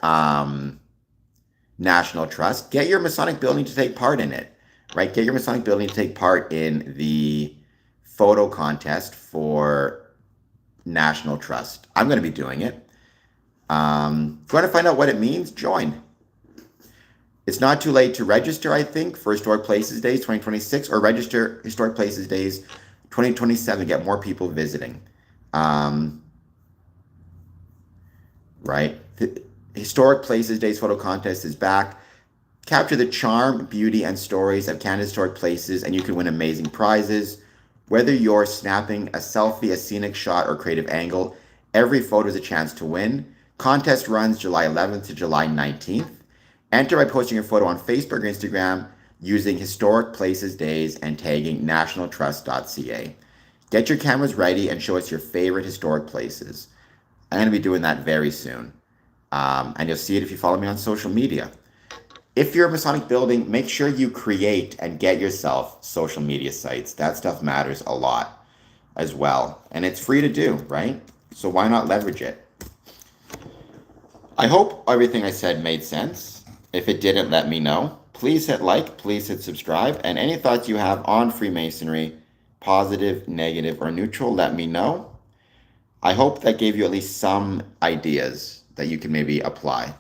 National Trust. Get your Masonic building to take part in it, right? Get your Masonic building to take part in the photo contest for National Trust. I'm going to be doing it. If you want to find out what it means, join. It's not too late to register, I think, for Historic Places Days 2026, or register Historic Places Days 2027, get more people visiting. Right? The Historic Places Days photo contest is back. Capture the charm, beauty, and stories of Canada's historic places, and you can win amazing prizes. Whether you're snapping a selfie, a scenic shot, or creative angle, every photo is a chance to win. Contest runs July 11th to July 19th. Enter by posting your photo on Facebook or Instagram using Historic Places Days and tagging nationaltrust.ca. Get your cameras ready and show us your favorite historic places. I'm going to be doing that very soon. And you'll see it if you follow me on social media. If you're a Masonic building, make sure you create and get yourself social media sites. That stuff matters a lot as well. And it's free to do, right? So why not leverage it? I hope everything I said made sense. If it didn't, let me know. Please hit like, please hit subscribe, and any thoughts you have on Freemasonry, positive, negative, or neutral, let me know. I hope that gave you at least some ideas that you can maybe apply.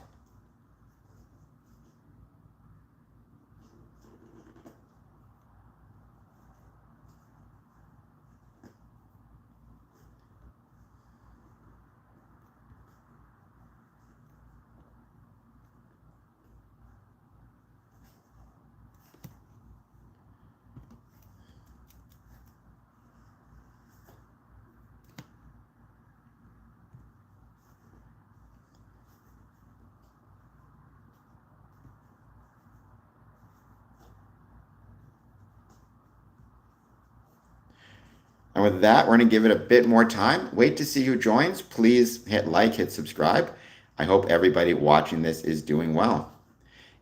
And with that, we're going to give it a bit more time. Wait to see who joins. Please hit like, hit subscribe. I hope everybody watching this is doing well.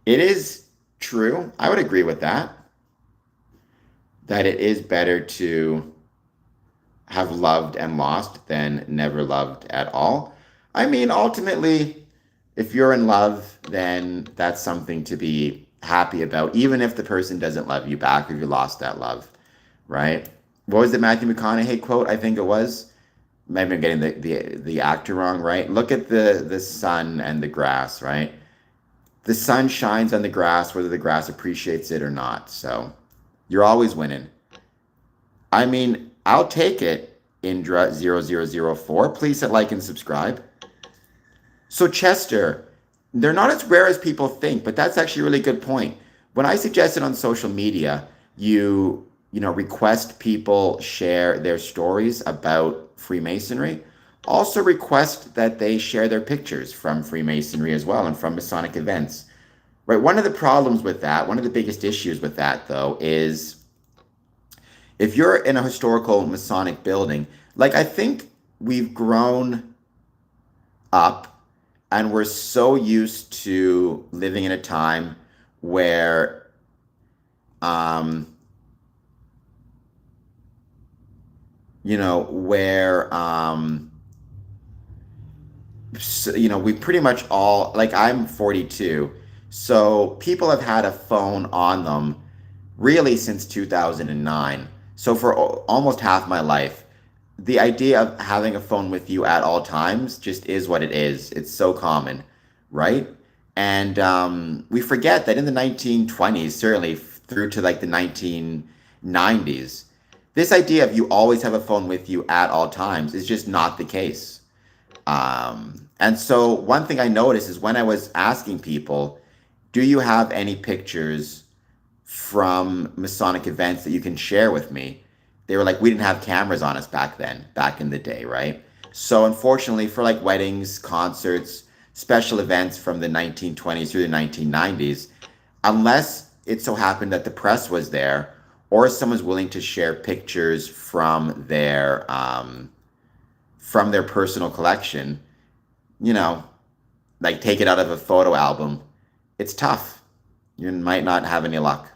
It is true, I would agree with that it is better to have loved and lost than never loved at all. I mean, ultimately, if you're in love, then that's something to be happy about, even if the person doesn't love you back, if you lost that love, right? What was the Matthew McConaughey quote? I think it was. Maybe I'm getting the actor wrong, right? Look at the sun and the grass, right? The sun shines on the grass whether the grass appreciates it or not. So you're always winning. I mean, I'll take it, Indra0004. Please hit like and subscribe. So Chester, they're not as rare as people think, but that's actually a really good point. When I suggested on social media, request people share their stories about Freemasonry. Also request that they share their pictures from Freemasonry as well and from Masonic events. Right? One of the problems with that, one of the biggest issues with that though, is if you're in a historical Masonic building, like I think we've grown up and we're so used to living in a time where we pretty much all, like I'm 42, so people have had a phone on them really since 2009. So for almost half my life, the idea of having a phone with you at all times just is what it is. It's so common, right? And we forget that in the 1920s, certainly through to like the 1990s, this idea of you always have a phone with you at all times is just not the case. And so one thing I noticed is when I was asking people, do you have any pictures from Masonic events that you can share with me? They were like, we didn't have cameras on us back then, back in the day, right? So unfortunately for like weddings, concerts, special events from the 1920s through the 1990s, unless it so happened that the press was there or someone's willing to share pictures from their personal collection, like take it out of a photo album, it's tough. You might not have any luck.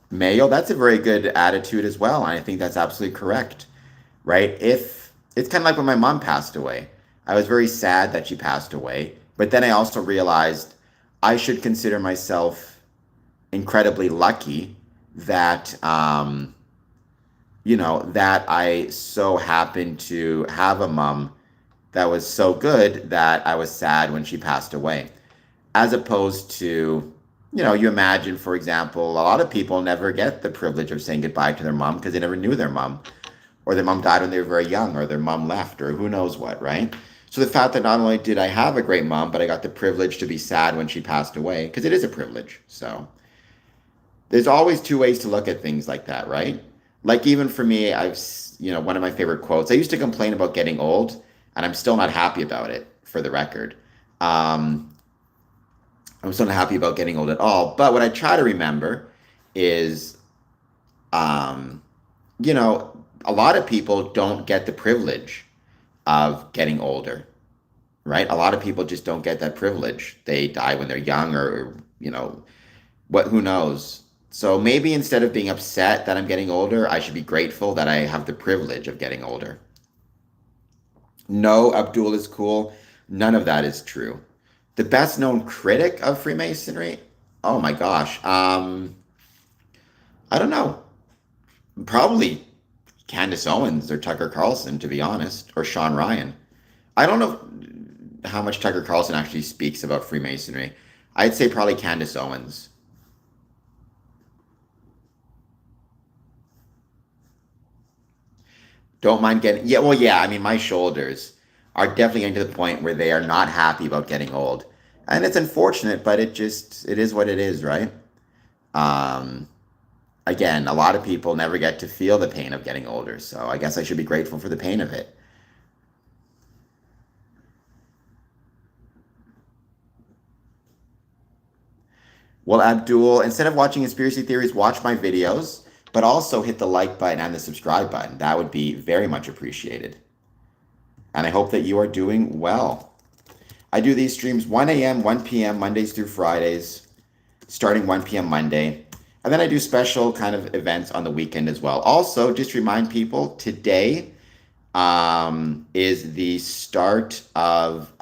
Mayo, that's a very good attitude as well. And I think that's absolutely correct, right? If it's kind of like when my mom passed away, I was very sad that she passed away. But then I also realized I should consider myself incredibly lucky that, that I so happened to have a mom that was so good that I was sad when she passed away. As opposed to, you imagine, for example, a lot of people never get the privilege of saying goodbye to their mom because they never knew their mom, or their mom died when they were very young, or their mom left, or who knows what, right? So the fact that not only did I have a great mom, but I got the privilege to be sad when she passed away, because it is a privilege. So there's always two ways to look at things like that, right? Like even for me, one of my favorite quotes, I used to complain about getting old, and I'm still not happy about it, for the record. I'm still not happy about getting old at all. But what I try to remember is, a lot of people don't get the privilege of getting older, right? A lot of people just don't get that privilege. They die when they're young or who knows? So maybe instead of being upset that I'm getting older, I should be grateful that I have the privilege of getting older. No, Abdul is cool. None of that is true. The best known critic of Freemasonry? Oh my gosh. I don't know. Probably Candace Owens or Tucker Carlson, to be honest, or Sean Ryan. I don't know how much Tucker Carlson actually speaks about Freemasonry. I'd say probably Candace Owens. Don't mind getting, yeah, well, yeah, I mean, my shoulders are definitely getting to the point where they are not happy about getting old. And it's unfortunate, but it is what it is, right? Um, Again, a lot of people never get to feel the pain of getting older, so I guess I should be grateful for the pain of it. Well, Abdul, instead of watching conspiracy theories, watch my videos, but also hit the like button and the subscribe button. That would be very much appreciated. And I hope that you are doing well. I do these streams 1 a.m., 1 p.m., Mondays through Fridays. starting 1 p.m. Monday. And then I do special kind of events on the weekend as well. Also, just remind people today is the start of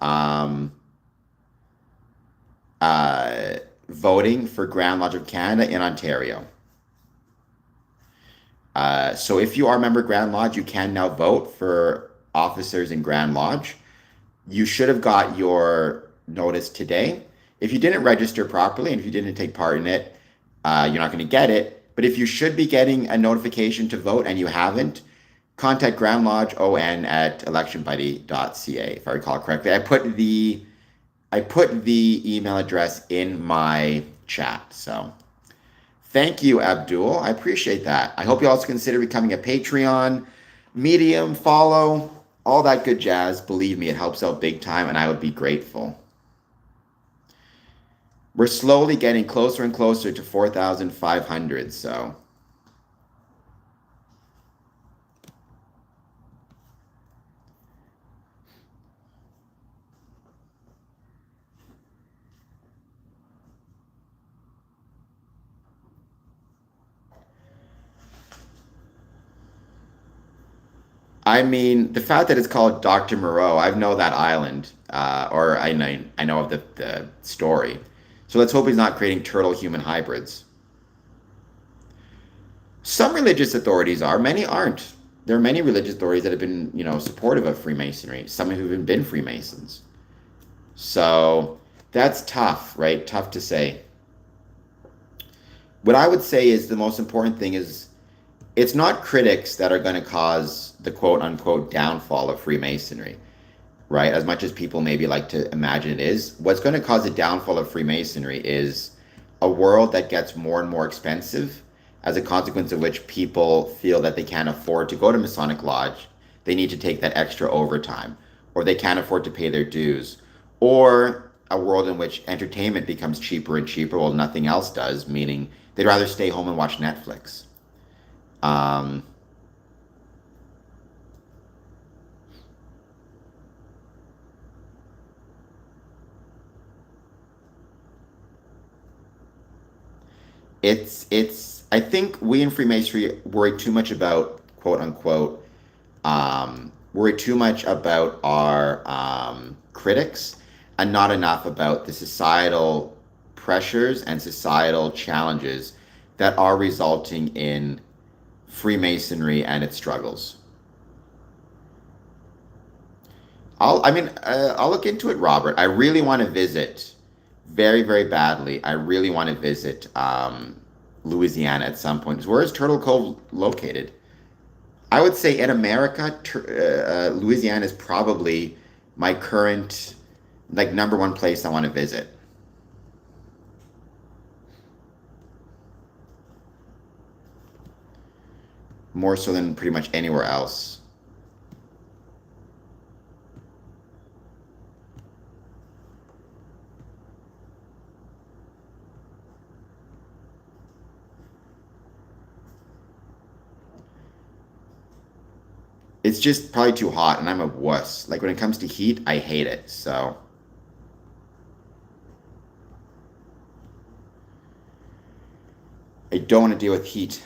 uh, voting for Grand Lodge of Canada in Ontario. So if you are a member of Grand Lodge, you can now vote for officers in Grand Lodge. You should have got your notice today. If you didn't register properly and if you didn't take part in it, you're not going to get it. But if you should be getting a notification to vote and you haven't, contact Grand Lodge ON at electionbuddy.ca, if I recall correctly. I put the email address in my chat. So thank you, Abdul. I appreciate that. I hope you also consider becoming a Patreon, Medium, follow, all that good jazz. Believe me, it helps out big time, and I would be grateful. We're slowly getting closer and closer to 4,500, so. I mean, the fact that it's called Dr. Moreau, I know that island, or I know of the story. So let's hope he's not creating turtle human hybrids. Some religious authorities are, many aren't. There are many religious authorities that have been, supportive of Freemasonry, some who've even been Freemasons. So that's tough, right? Tough to say. What I would say is the most important thing is it's not critics that are going to cause the quote unquote downfall of Freemasonry, right? As much as people maybe like to imagine it is. What's going to cause the downfall of Freemasonry is a world that gets more and more expensive, as a consequence of which people feel that they can't afford to go to Masonic Lodge. They need to take that extra overtime, or they can't afford to pay their dues, or a world in which entertainment becomes cheaper and cheaper while nothing else does, meaning they'd rather stay home and watch Netflix. Um, I think we in Freemasonry worry too much about quote unquote, worry too much about our critics and not enough about the societal pressures and societal challenges that are resulting in Freemasonry and its struggles. I'll look into it, Robert. I really want to visit, very, very badly. I really want to visit Louisiana at some point. Where is Turtle Cove located? I would say in America, Louisiana is probably my current, like, number one place I want to visit. More so than pretty much anywhere else. It's just probably too hot, and I'm a wuss. Like when it comes to heat, I hate it. So I don't want to deal with heat.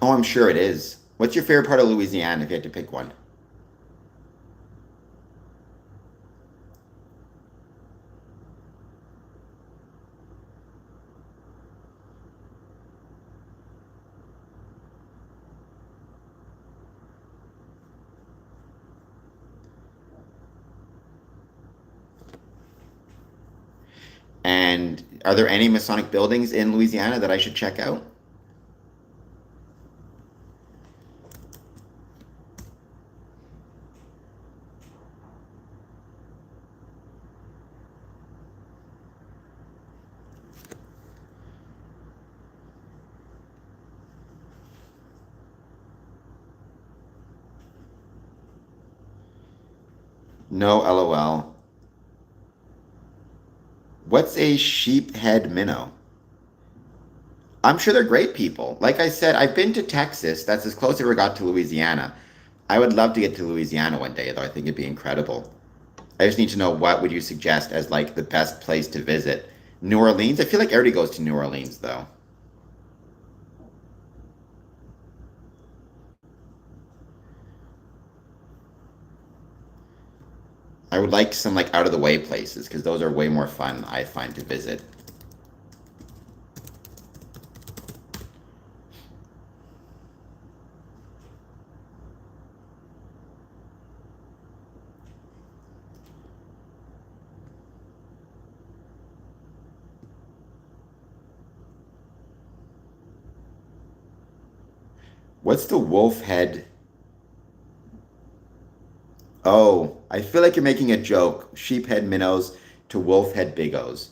Oh, I'm sure it is. What's your favorite part of Louisiana if you had to pick one? And are there any Masonic buildings in Louisiana that I should check out? No, LOL. What's a sheephead minnow? I'm sure they're great people. Like I said, I've been to Texas. That's as close as I ever got to Louisiana. I would love to get to Louisiana one day, though. I think it'd be incredible. I just need to know what would you suggest as like the best place to visit. New Orleans? I feel like everybody goes to New Orleans, though. I would like some like out of the way places because those are way more fun, I find, to visit. What's the wolf head? Oh, I feel like you're making a joke. Sheephead minnows to wolf head bigos.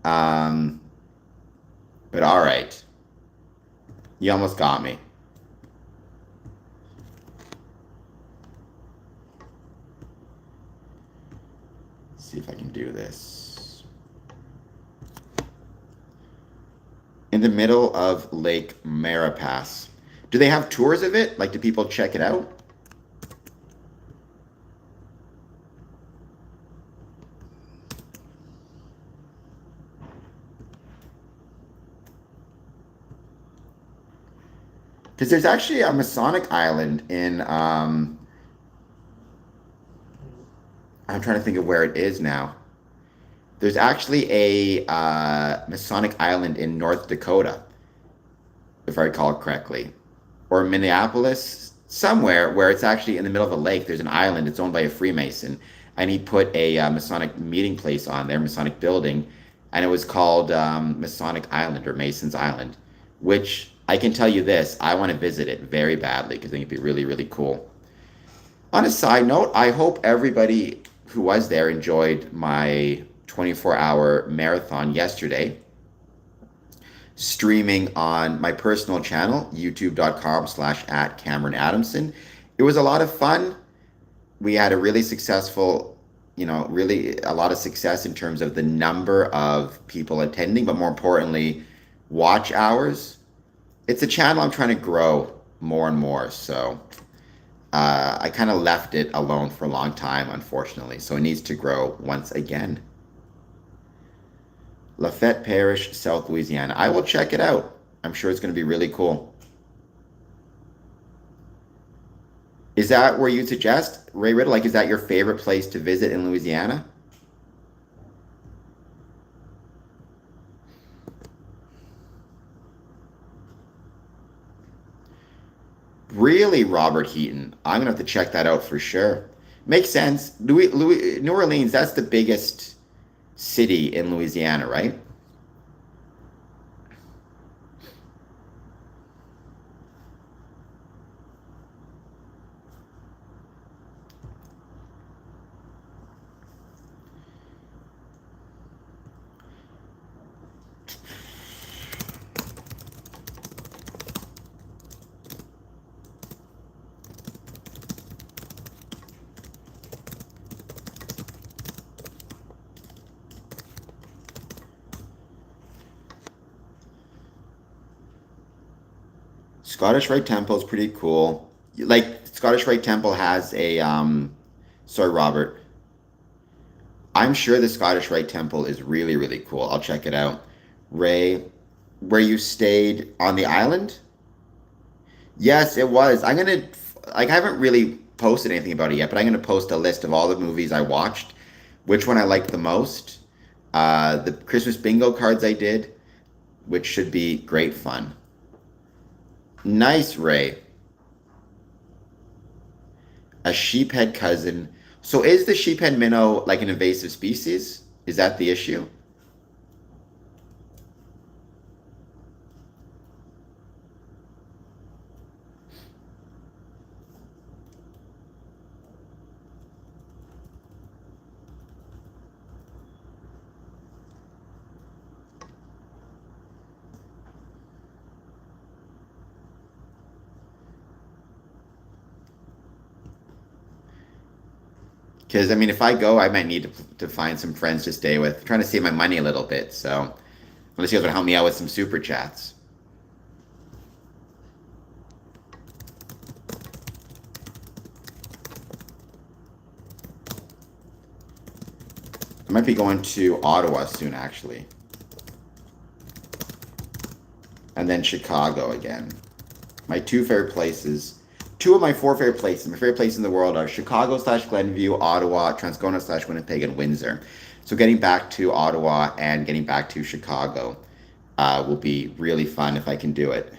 Um, but all right. You almost got me. Let's see if I can do this. In the middle of Lake Marapass. Do they have tours of it? Like, do people check it out? Because there's actually a Masonic island in, I'm trying to think of where it is now. There's actually a Masonic island in North Dakota, if I recall correctly, or Minneapolis, somewhere where it's actually in the middle of a lake. There's an island. It's owned by a Freemason, and he put a Masonic meeting place on there, Masonic building, and it was called Masonic Island or Mason's Island, which I can tell you this, I want to visit it very badly because I think it'd be really, really cool. On a side note, I hope everybody who was there enjoyed my 24-hour marathon yesterday, streaming on my personal channel, youtube.com/at Cameron Adamson. It was a lot of fun. We had a really successful, really a lot of success in terms of the number of people attending, but more importantly, watch hours. It's a channel I'm trying to grow more and more. So I kind of left it alone for a long time, unfortunately. So it needs to grow once again. Lafayette Parish, South Louisiana. I will check it out. I'm sure it's going to be really cool. Is that where you suggest, Ray Riddle? Like, is that your favorite place to visit in Louisiana? Really, Robert Heaton? I'm gonna have to check that out for sure. Makes sense. New Orleans, that's the biggest city in Louisiana, right? Scottish Rite Temple is pretty cool. Like Scottish Rite Temple has a sorry, Robert. I'm sure the Scottish Rite Temple is really, really cool. I'll check it out. Ray, where you stayed on the island? Yes, it was. I haven't really posted anything about it yet, but I'm gonna post a list of all the movies I watched, which one I liked the most, the Christmas bingo cards I did, which should be great fun. Nice, Ray. A sheephead cousin. So is the sheephead minnow like an invasive species? Is that the issue? Because I mean, if I go, I might need to find some friends to stay with. I'm trying to save my money a little bit. So unless you guys want to help me out with some super chats, I might be going to Ottawa soon, actually, and then Chicago again. My two favorite places. Two of my four favorite places. My favorite places in the world are Chicago slash Glenview, Ottawa, Transcona slash Winnipeg, and Windsor. So getting back to Ottawa and getting back to Chicago will be really fun if I can do it.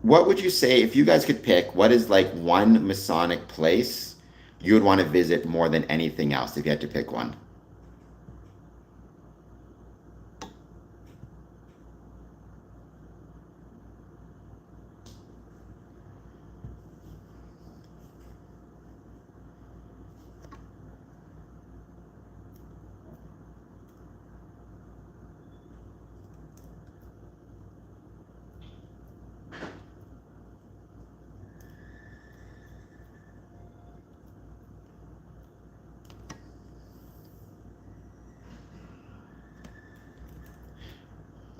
What would you say if you guys could pick? What is like one Masonic place you would want to visit more than anything else if you had to pick one?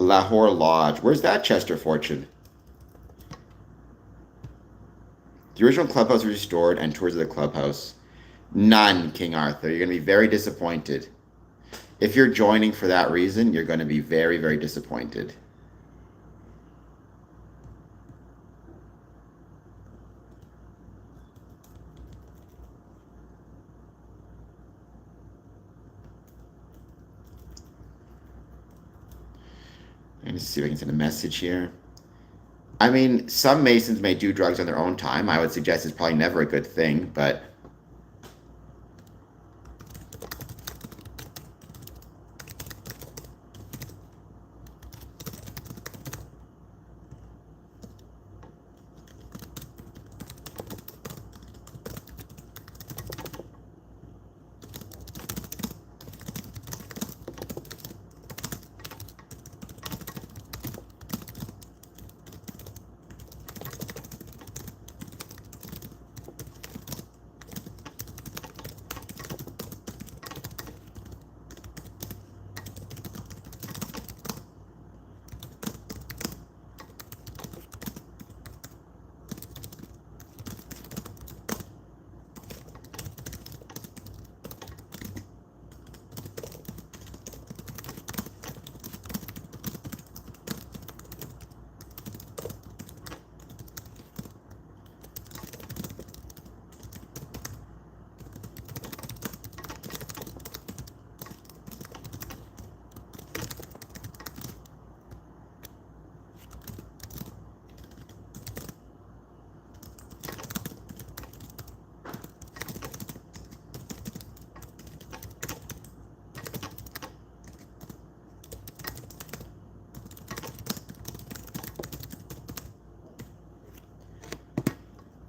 Lahore Lodge. Where's that, Chester Fortune? The original clubhouse was restored and tours of the clubhouse. None, King Arthur. You're going to be very disappointed. If you're joining for that reason, you're going to be very, very disappointed. Let me see if I can send a message here. I mean, some Masons may do drugs on their own time. I would suggest it's probably never a good thing, but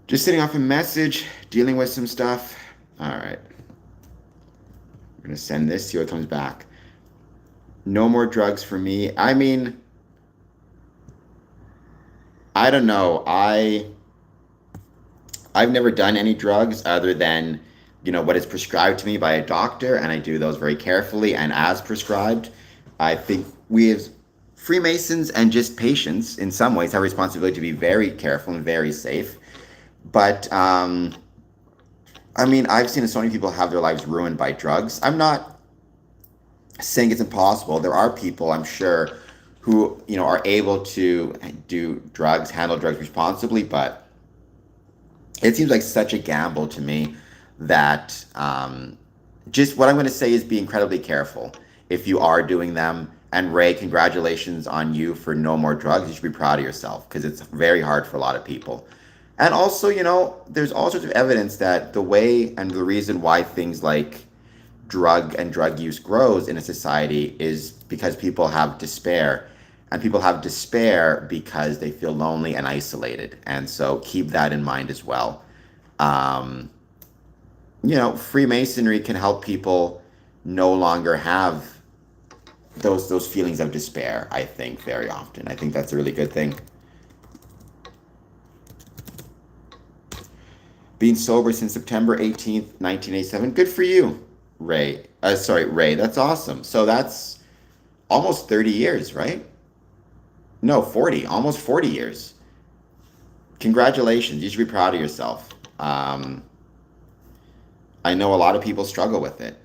just sitting off a message, dealing with some stuff. All right. I'm going to send this, see what comes back. No more drugs for me. I mean, I don't know. I've never done any drugs other than, what is prescribed to me by a doctor, and I do those very carefully and as prescribed. I think we as Freemasons and just patients, in some ways, have a responsibility to be very careful and very safe. But I mean, I've seen so many people have their lives ruined by drugs. I'm not saying it's impossible. There are people, I'm sure, who are able to do drugs, handle drugs responsibly, but it seems like such a gamble to me that just what I'm going to say is be incredibly careful if you are doing them. And Ray, congratulations on you for no more drugs. You should be proud of yourself because it's very hard for a lot of people. And also, there's all sorts of evidence that the way and the reason why things like drug use grows in a society is because people have despair. And people have despair because they feel lonely and isolated. And so keep that in mind as well. Freemasonry can help people no longer have those feelings of despair, I think, very often. I think that's a really good thing. Being sober since September 18th, 1987. Good for you, Ray. Sorry, Ray. That's awesome. So that's almost 30 years, right? No, 40. Almost 40 years. Congratulations. You should be proud of yourself. I know a lot of people struggle with it.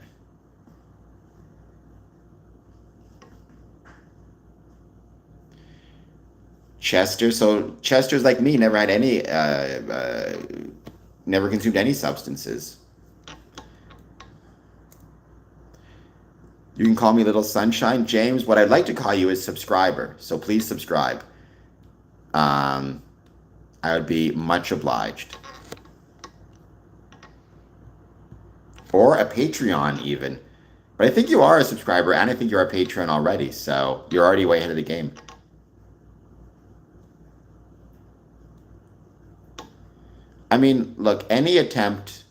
Chester. So Chester's like me, never had any, never consumed any substances. You can call me Little Sunshine. James, what I'd like to call you is subscriber. So please subscribe. I would be much obliged. Or a Patreon even. But I think you are a subscriber and I think you're a patron already. So you're already way ahead of the game. I mean, look, any attempt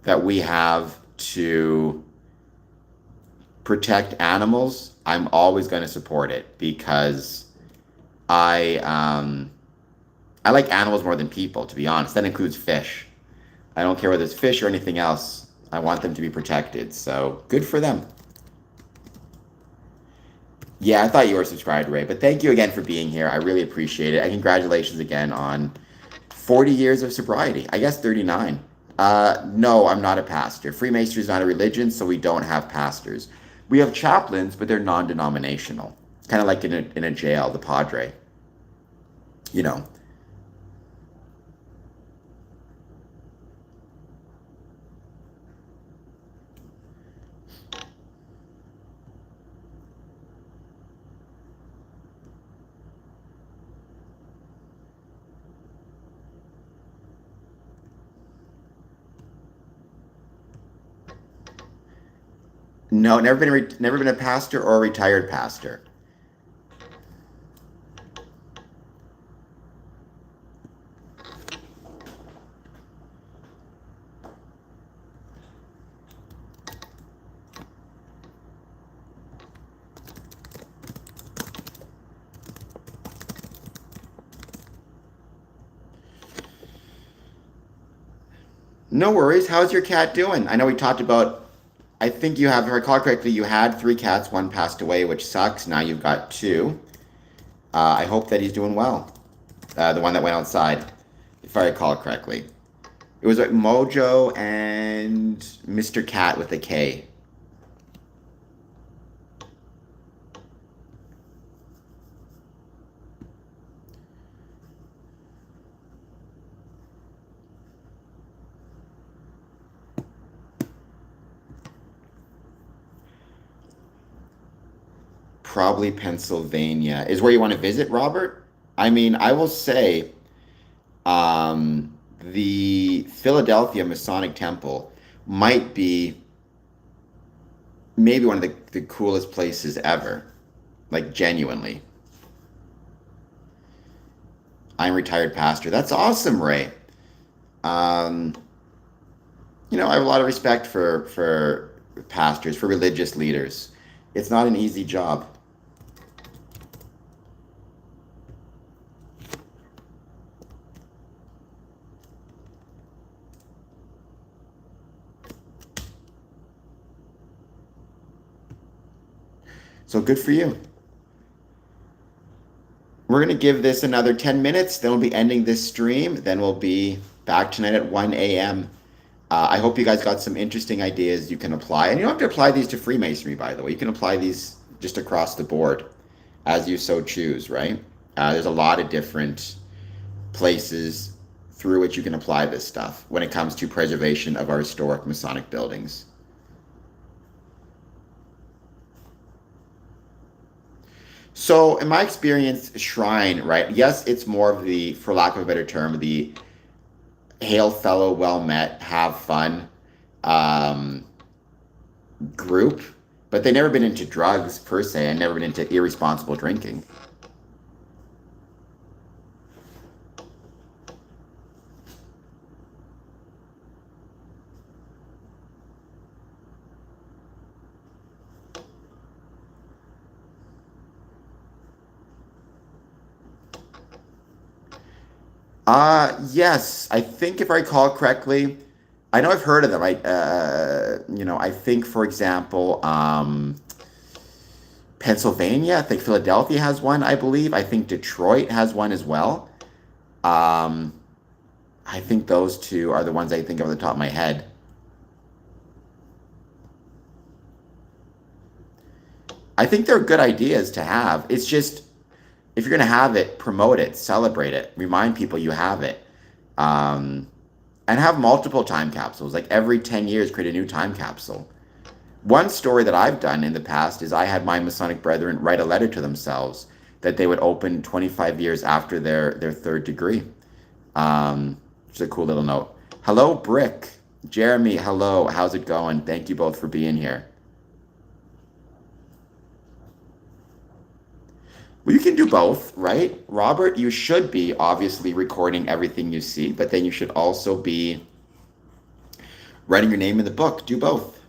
that we have to protect animals, I'm always going to support it because I like animals more than people, to be honest. That includes fish. I don't care whether it's fish or anything else. I want them to be protected. So good for them. Yeah, I thought you were subscribed, Ray. But thank you again for being here. I really appreciate it. And congratulations again on 40 years of sobriety. I guess 39. No, I'm not a pastor. Freemasonry is not a religion, so we don't have pastors. We have chaplains, but they're non-denominational. Kind of like in a jail, the padre. You know. No, never been a pastor or a retired pastor. No worries. How's your cat doing? I know we talked about. I think you have, if I recall correctly, you had three cats. One passed away, which sucks. Now you've got two. I hope that he's doing well. The one that went outside, if I recall correctly. It was like Mojo and Mr. Cat with a K. Probably Pennsylvania is where you want to visit, Robert. I mean, I will say, the Philadelphia Masonic Temple might be maybe one of the coolest places ever. Like genuinely. I'm retired pastor. That's awesome, Ray. Um, I have a lot of respect for pastors, for religious leaders. It's not an easy job. So good for you. We're going to give this another 10 minutes, then we'll be ending this stream. Then we'll be back tonight at 1 a.m. I hope you guys got some interesting ideas you can apply. And you don't have to apply these to Freemasonry, by the way. You can apply these just across the board as you so choose, right? There's a lot of different places through which you can apply this stuff when it comes to preservation of our historic Masonic buildings. So, in my experience, shrine, right? Yes, it's more of the, for lack of a better term, the hail fellow, well met, have fun um, group, but they never been into drugs per se, and never been into irresponsible drinking. Yes, I think if I recall correctly, I know I've heard of them. I think, for example, Pennsylvania, I think Philadelphia has one, I believe. I think Detroit has one as well. Um, I think those two are the ones I think of off the top of my head. I think they're good ideas to have. It's just, if you're going to have it, promote it, celebrate it, remind people you have it. Um, and have multiple time capsules. Like every 10 years, create a new time capsule. One story that I've done in the past is I had my Masonic brethren write a letter to themselves that they would open 25 years after their third degree. Which is a cool little note. Hello, Brick. Jeremy, hello. How's it going? Thank you both for being here. Well, you can do both, right? Robert, you should be obviously recording everything you see, but then you should also be writing your name in the book. Do both.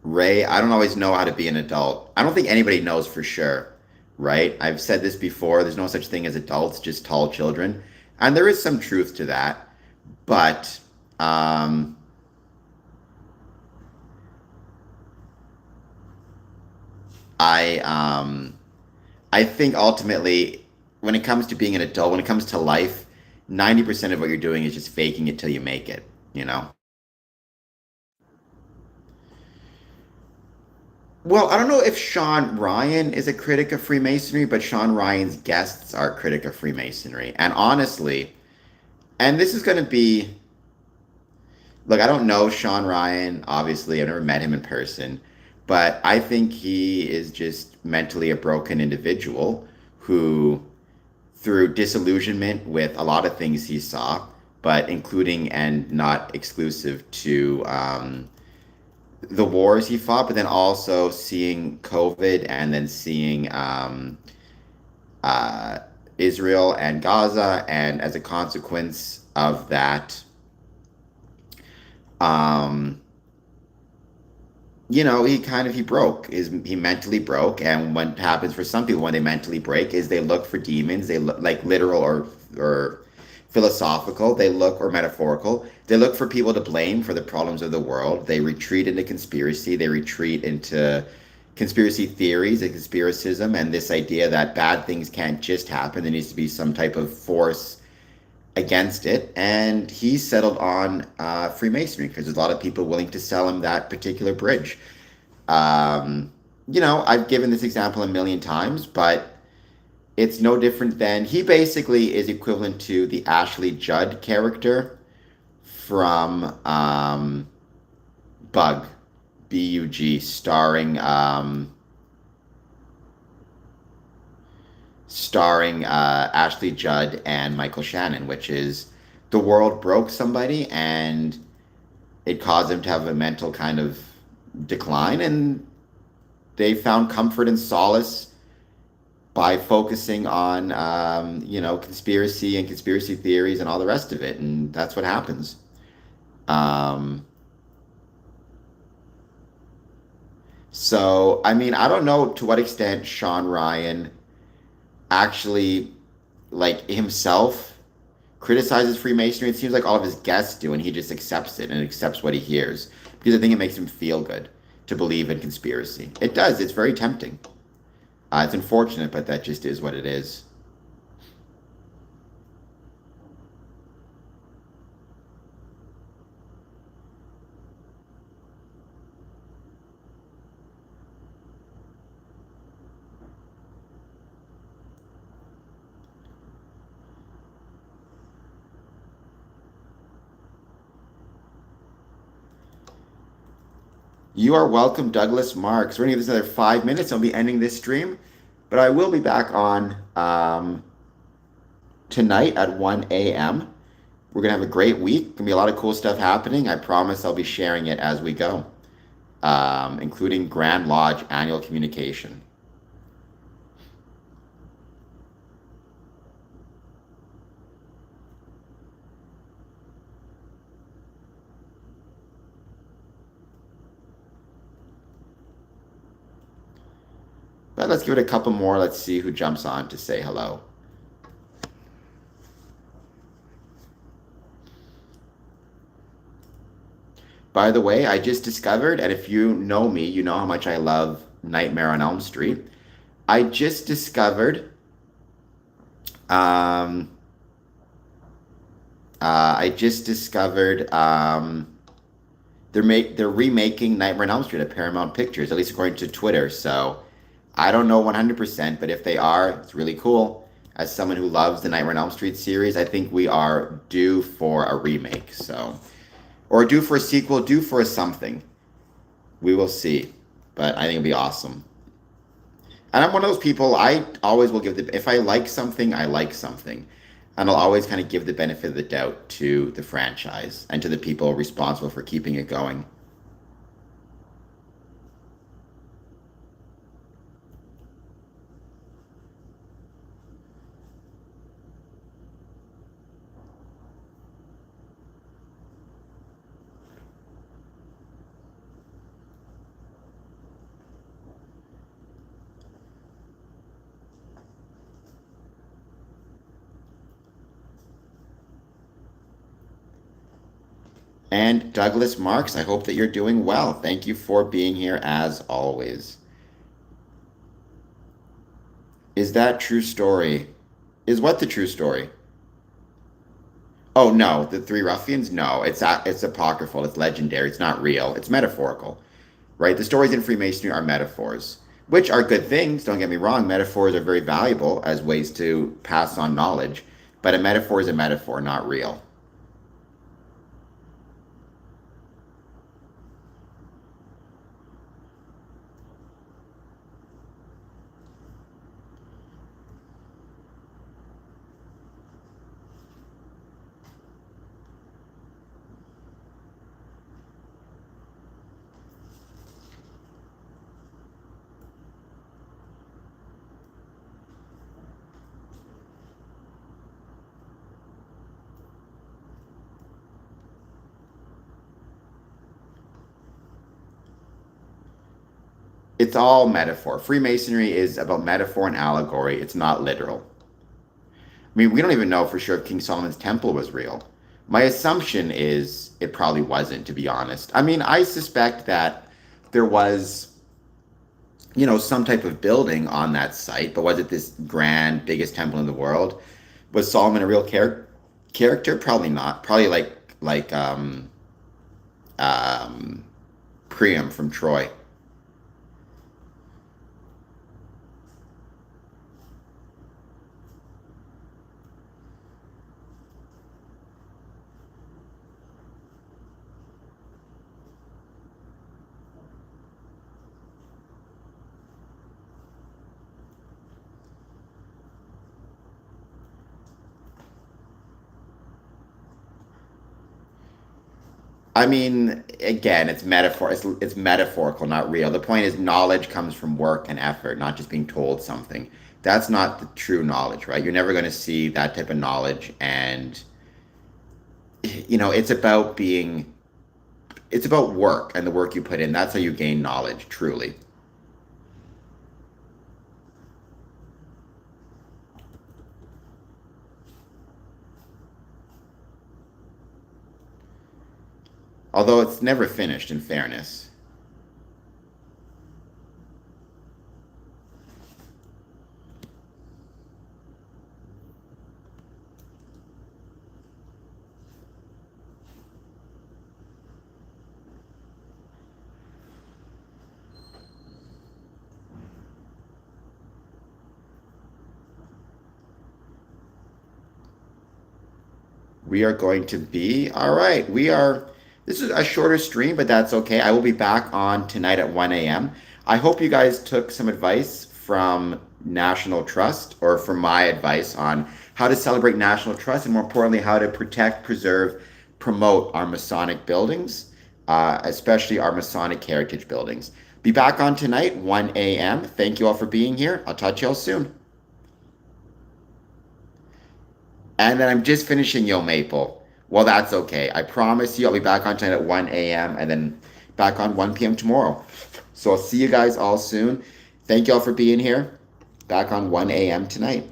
Ray, I don't always know how to be an adult. I don't think anybody knows for sure, right? I've said this before. There's no such thing as adults, just tall children. And there is some truth to that. But um, I I think ultimately, when it comes to being an adult, when it comes to life, 90% of what you're doing is just faking it till you make it, you know? Well, I don't know if Sean Ryan is a critic of Freemasonry, but Sean Ryan's guests are a critic of Freemasonry. And honestly, and this is going to be, look, I don't know Sean Ryan, obviously, I've never met him in person, but I think he is just mentally a broken individual who, through disillusionment with a lot of things he saw, but including and not exclusive to the wars he fought, but then also seeing COVID and then seeing uh, Israel and Gaza, and as a consequence of that, um, he broke. He mentally broke, and what happens for some people when they mentally break is they look for demons. They look like literal or philosophical. They look or metaphorical. They look for people to blame for the problems of the world. They retreat into conspiracy. They retreat into conspiracy theories and conspiracism, and this idea that bad things can't just happen. There needs to be some type of force against it. And he settled on Freemasonry because there's a lot of people willing to sell him that particular bridge. Um, I've given this example a million times, but it's no different than he basically is equivalent to the Ashley Judd character from Bug, Bug, starring Ashley Judd and Michael Shannon, which is the world broke somebody and it caused them to have a mental kind of decline, and they found comfort and solace by focusing on conspiracy and conspiracy theories and all the rest of it, and that's what happens. Um, so I mean, I don't know to what extent Sean Ryan actually, like, himself criticizes Freemasonry. It seems like all of his guests do, and he just accepts it and accepts what he hears because I think it makes him feel good to believe in conspiracy. It does. It's very tempting. It's unfortunate, but that just is what it is. You are welcome, Douglas Marks. We're going to give this another 5 minutes. I'll be ending this stream, but I will be back on tonight at 1 a.m. We're going to have a great week. Going to be a lot of cool stuff happening. I promise I'll be sharing it as we go, including Grand Lodge annual communication. let's give it a couple more. Let's see who jumps on to say hello. By the way, I just discovered, and if you know me, you know how much I love Nightmare on Elm Street. I just discovered, um, I just discovered they're remaking Nightmare on Elm Street at Paramount Pictures, at least according to Twitter. So I don't know 100%, but if they are, it's really cool. As someone who loves the Nightmare on Elm Street series, I think we are due for a remake. So, or due for a sequel, due for a something. We will see, but I think it'll be awesome. And I'm one of those people, I always will give if I like something, I like something. And I'll always kind of give the benefit of the doubt to the franchise and to the people responsible for keeping it going. And Douglas Marks, I hope that you're doing well. Thank you for being here as always. Is that true story? Is what the true story? Oh no, the Three Ruffians? No, it's apocryphal. It's legendary. It's not real. It's metaphorical, right? The stories in Freemasonry are metaphors, which are good things. Don't get me wrong. Metaphors are very valuable as ways to pass on knowledge, but a metaphor is a metaphor, not real. It's all metaphor. Freemasonry is about metaphor and allegory. It's not literal. I mean, we don't even know for sure if King Solomon's temple was real. My assumption is it probably wasn't, to be honest. I mean, I suspect that there was, some type of building on that site, but was it this grand, biggest temple in the world? Was Solomon a real character? Probably not. Probably um, Priam from Troy. I mean, again, it's metaphor. It's metaphorical, not real. The point is, knowledge comes from work and effort, not just being told something. That's not the true knowledge, right? You're never going to see that type of knowledge, and it's about work and the work you put in. That's how you gain knowledge, truly. Although it's never finished, in fairness. We are going to be all right. This is a shorter stream, but that's okay. I will be back on tonight at 1 a.m. I hope you guys took some advice from National Trust or from my advice on how to celebrate National Trust and more importantly, how to protect, preserve, promote our Masonic buildings, especially our Masonic heritage buildings. Be back on tonight, 1 a.m. Thank you all for being here. I'll talk to you all soon. And then I'm just finishing Yo Maple. Well, that's okay. I promise you I'll be back on tonight at 1 a.m. and then back on 1 p.m. tomorrow. So I'll see you guys all soon. Thank y'all for being here. Back on 1 a.m. tonight.